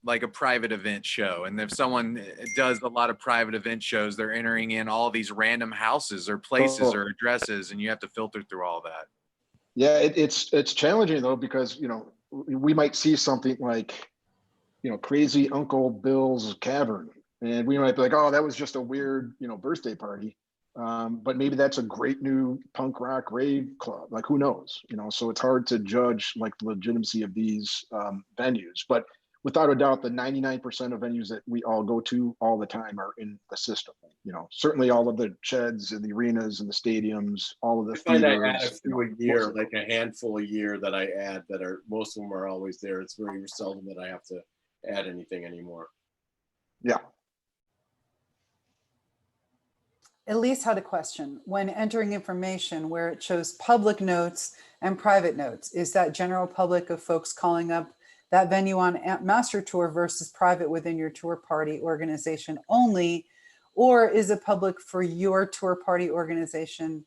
like a private event show. And if someone does a lot of private event shows, they're entering in all these random houses or places or addresses, and you have to filter through all that. Yeah, it's challenging though, because we might see something like Crazy Uncle Bill's Cavern, and we might be like, oh, that was just a weird birthday party. But maybe that's a great new punk rock rave club. Like, who knows? So it's hard to judge like the legitimacy of these venues. But without a doubt, the 99% of venues that we all go to all the time are in the system. Certainly all of the sheds and the arenas and the stadiums, all of the I find I theaters, add a few a year, like a handful a year that I add that are, most of them are always there. It's very seldom that I have to add anything anymore. Yeah. Elise had a question. When entering information where it shows public notes and private notes, is that general public of folks calling up that venue on Master Tour versus private within your tour party organization only, Or is it public for your tour party organization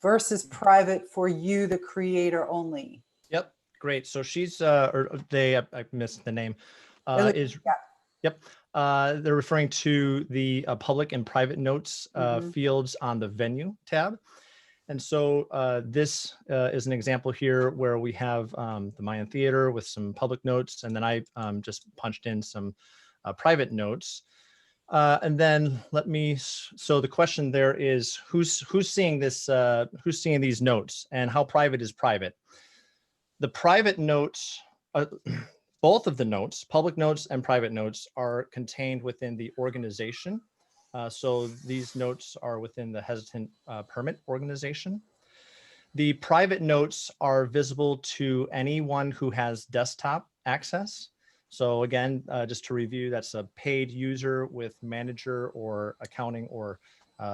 versus private for you, the creator only? Yep, great. So she's or they, I missed the name. Is Yeah. Yep. They're referring to the public and private notes fields on the venue tab. And so this is an example here where we have the Mayan Theater with some public notes, and then I just punched in some private notes. And then so the question there is who's seeing this, who's seeing these notes, and how private is private? The private notes, both of the notes, public notes and private notes, are contained within the organization. So these notes are within the Hesitant Permit organization. The private notes are visible to anyone who has desktop access. So again, just to review, that's a paid user with manager or accounting or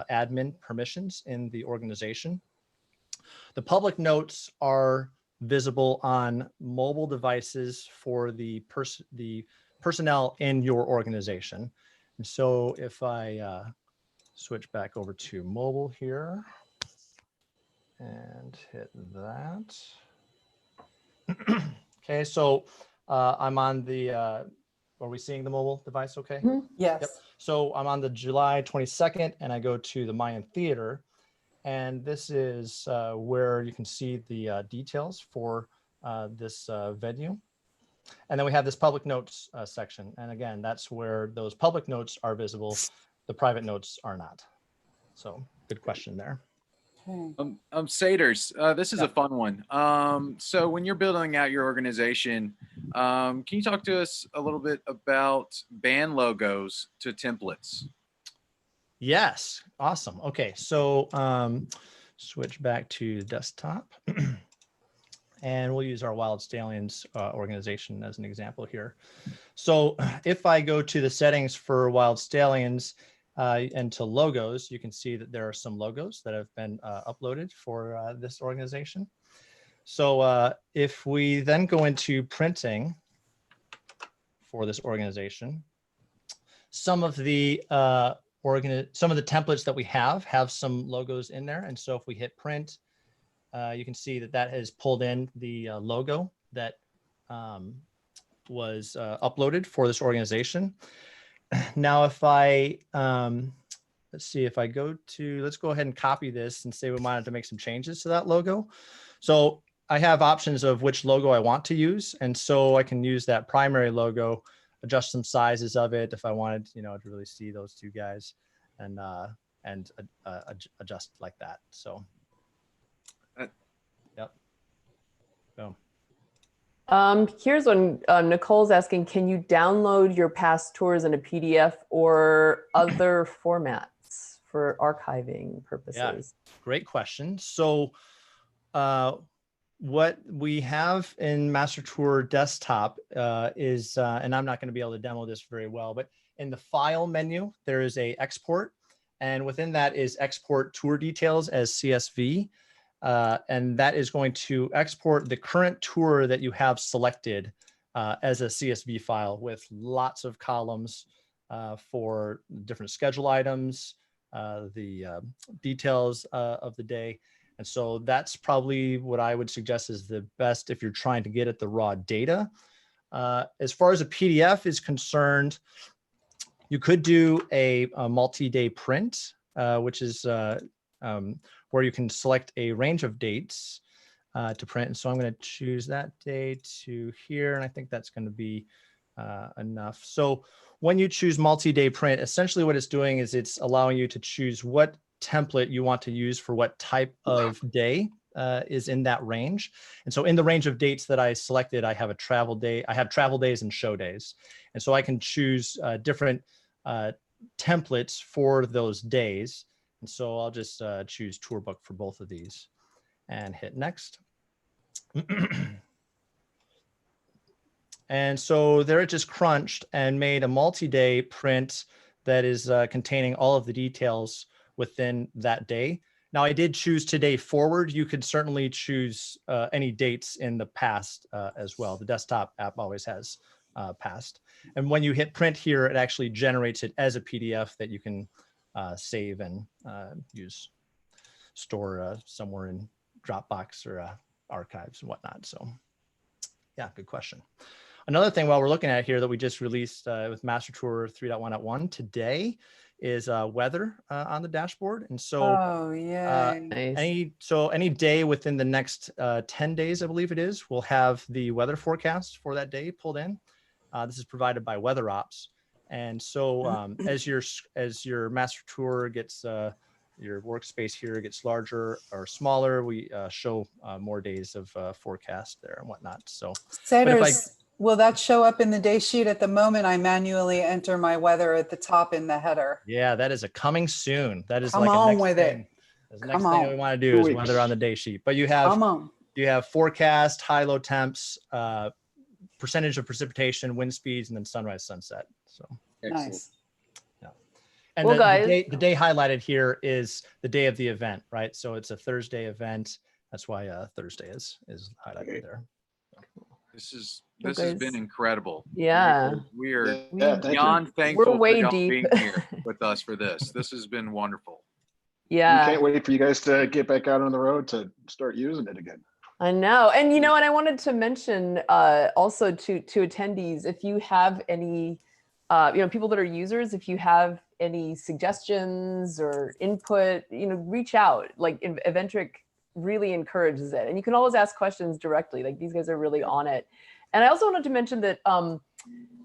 admin permissions in the organization. The public notes are visible on mobile devices for the personnel in your organization. And so if I switch back over to mobile here and hit that. Okay, so I'm on the, are we seeing the mobile device okay? Yes. Yep. So I'm on the July 22nd and I go to the Mayan Theater. And this is where you can see the details for this venue. And then we have this public notes section. And again, that's where those public notes are visible. The private notes are not. So good question there. Okay. Saders, this is a fun one. So when you're building out your organization, can you talk to us a little bit about band logos to templates? Yes, awesome. Okay, so switch back to desktop. And we'll use our Wild Stallions organization as an example here. So if I go to the settings for Wild Stallions and to logos, you can see that there are some logos that have been uploaded for this organization. So if we then go into printing for this organization, some of the templates that we have some logos in there. And so if we hit print, you can see that has pulled in the logo that was uploaded for this organization. Now, if I, let's see, if I let's go ahead and copy this and say we wanted to make some changes to that logo. So I have options of which logo I want to use. And so I can use that primary logo, adjust some sizes of it if I wanted, to really see those two guys and adjust like that. So. Yep. Boom. Here's one. Nicole's asking, can you download your past tours in a PDF or other formats for archiving purposes? Yeah, great question. So what we have in Master Tour Desktop is, and I'm not going to be able to demo this very well, but in the file menu, there is a export, and within that is export tour details as CSV. And that is going to export the current tour that you have selected as a CSV file with lots of columns for different schedule items, the details of the day. And so that's probably what I would suggest is the best if you're trying to get at the raw data. As far as a PDF is concerned, you could do a multi-day print, which is where you can select a range of dates to print. And so I'm going to choose that day to here, and I think that's going to be enough. So when you choose multi-day print, essentially what it's doing is it's allowing you to choose what template you want to use for what type of day is in that range. And so in the range of dates that I selected, I have a travel day, I have travel days and show days. And so I can choose different templates for those days. And so I'll just choose tour book for both of these and hit next. And so there it just crunched and made a multi-day print that is containing all of the details within that day. Now I did choose today forward. You could certainly choose any dates in the past as well. The desktop app always has passed. And when you hit print here, it actually generates it as a PDF that you can save and store somewhere in Dropbox or archives and whatnot. So yeah, good question. Another thing while we're looking at here that we just released with Master Tour 3.1.1 today is weather on the dashboard. And so Oh, yeah. Nice. any day within the next 10 days, I believe it is, we'll have the weather forecast for that day pulled in. This is provided by Weather Ops. And so as your Master Tour gets, your workspace here gets larger or smaller, we show more days of forecast there and whatnot. So Setters, will that show up in the day sheet? At the moment, I manually enter my weather at the top in the header. yeah, that is a coming soon. That is Come like a on next with thing. it. The next Come thing on. we want to do 2 is weeks. weather on the day sheet. But you have Come on. forecast, high low temps, percentage of precipitation, wind speeds, and then sunrise, sunset. So Nice. and Well, the guys- the day highlighted here is the day of the event, right? So it's a Thursday event. That's why Thursday is highlighted there. This Well, has been guys. incredible. Yeah. We are Yeah, thank you. beyond thankful way for y'all deep. being here with us for this. This has been wonderful. We Yeah. can't wait for you guys to get back out on the road to start using it again. I know. And and I wanted to mention also to attendees, if you have any people that are users, if you have any suggestions or input, reach out. Like Eventric really encourages it. And you can always ask questions directly. Like these guys are really on it. And I also wanted to mention that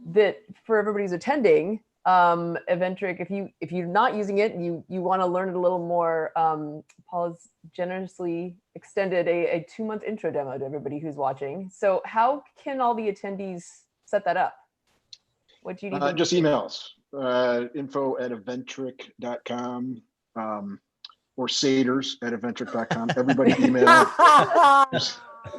that for everybody who's attending, Eventric, if you're not using it and you want to learn it a little more, Paul has generously extended a 2-month intro demo to everybody who's watching. So how can all the attendees set that up? What do you need? Just emails, info@eventric.com, or saters@eventric.com. Everybody email.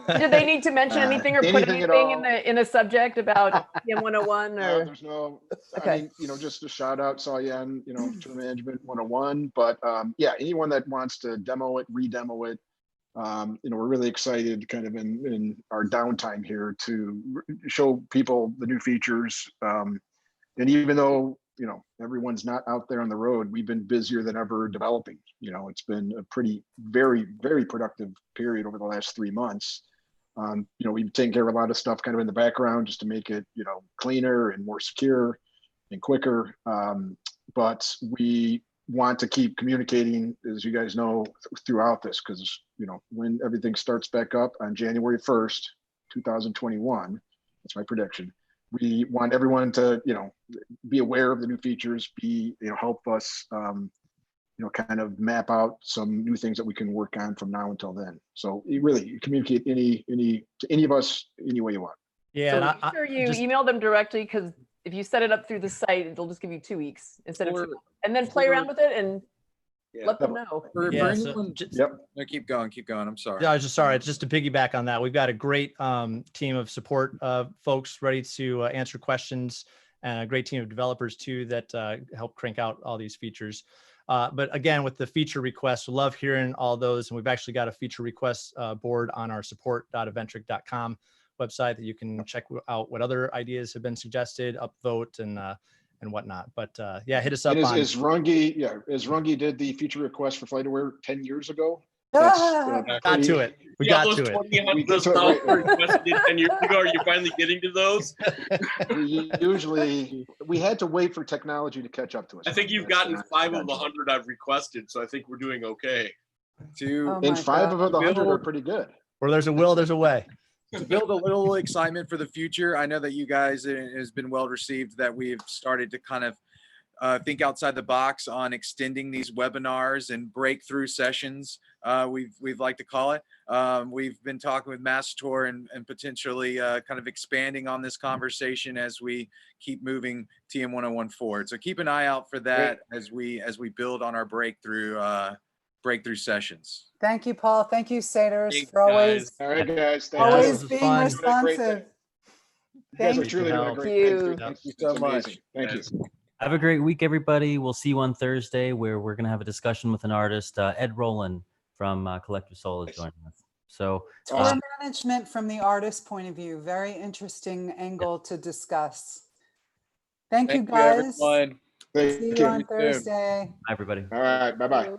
Did they need to mention anything or put anything at anything all. in the subject about PM101 No, or? there's no, Okay. I mean, just a shout out, saw you on, Tour Management 101, but yeah, anyone that wants to demo it, redemo it, we're really excited kind of in our downtime here to show people the new features. And even though, everyone's not out there on the road, we've been busier than ever developing. It's been a very, very productive period over the last 3 months. We've taken care of a lot of stuff kind of in the background just to make it, cleaner and more secure and quicker. But we want to keep communicating, as you guys know, throughout this, because, when everything starts back up on January 1st, 2021, that's my prediction. We want everyone to, be aware of the new features, help us, kind of map out some new things that we can work on from now until then. So you really communicate to any of us any way you want. Yeah, So and make sure you email them directly, because if you set it up through the site, it'll just give you 2 weeks instead of Or- 2, and then play around with it and let them know. For Yeah, anyone, Yep. no, keep going. I'm sorry. Yeah, I was just sorry. Just to piggyback on that, we've got a great team of support folks ready to answer questions, and a great team of developers too that help crank out all these features. But again, with the feature requests, we love hearing all those, and we've actually got a feature request board on our support.eventric.com website that you can check out what other ideas have been suggested, upvote, and whatnot. But yeah, hit us up And on. as Rungi did the feature request for FlightAware 10 years ago. That's, got to it. We got those to it. 20 We get those to it right. thousands requested 10 years ago. Are you finally getting to those? We had to wait for technology to catch up to us. I think you've gotten 5 of the 100 I've requested, so I think we're doing okay. To Oh And my 5 God. of the 100 are Build- pretty good. Where there's a will, there's a way. to build a little excitement for the future, I know that you guys, it has been well received that we've started to kind of think outside the box on extending these webinars and breakthrough sessions, we've like to call it. We've been talking with Master Tour and potentially kind of expanding on this conversation as we keep moving TM101 forward. So keep an eye out for that as we build on our breakthrough sessions. Thank you, Paul. Thank you, Saters, Thanks, for always, All right, guys. Yeah, always this was being fun. responsive. You guys are Thank truly doing a Thank great you. thing. Thank you so It's much. amazing. Thank you. Have a great week, everybody. We'll see you on Thursday, where we're going to have a discussion with an artist. Ed Rowland from Collective Soul is joining us. So Tour management from the artist point of view, very interesting angle to discuss. Thank you, guys. Thank See you you. on Thursday. everybody. All right. Bye-bye.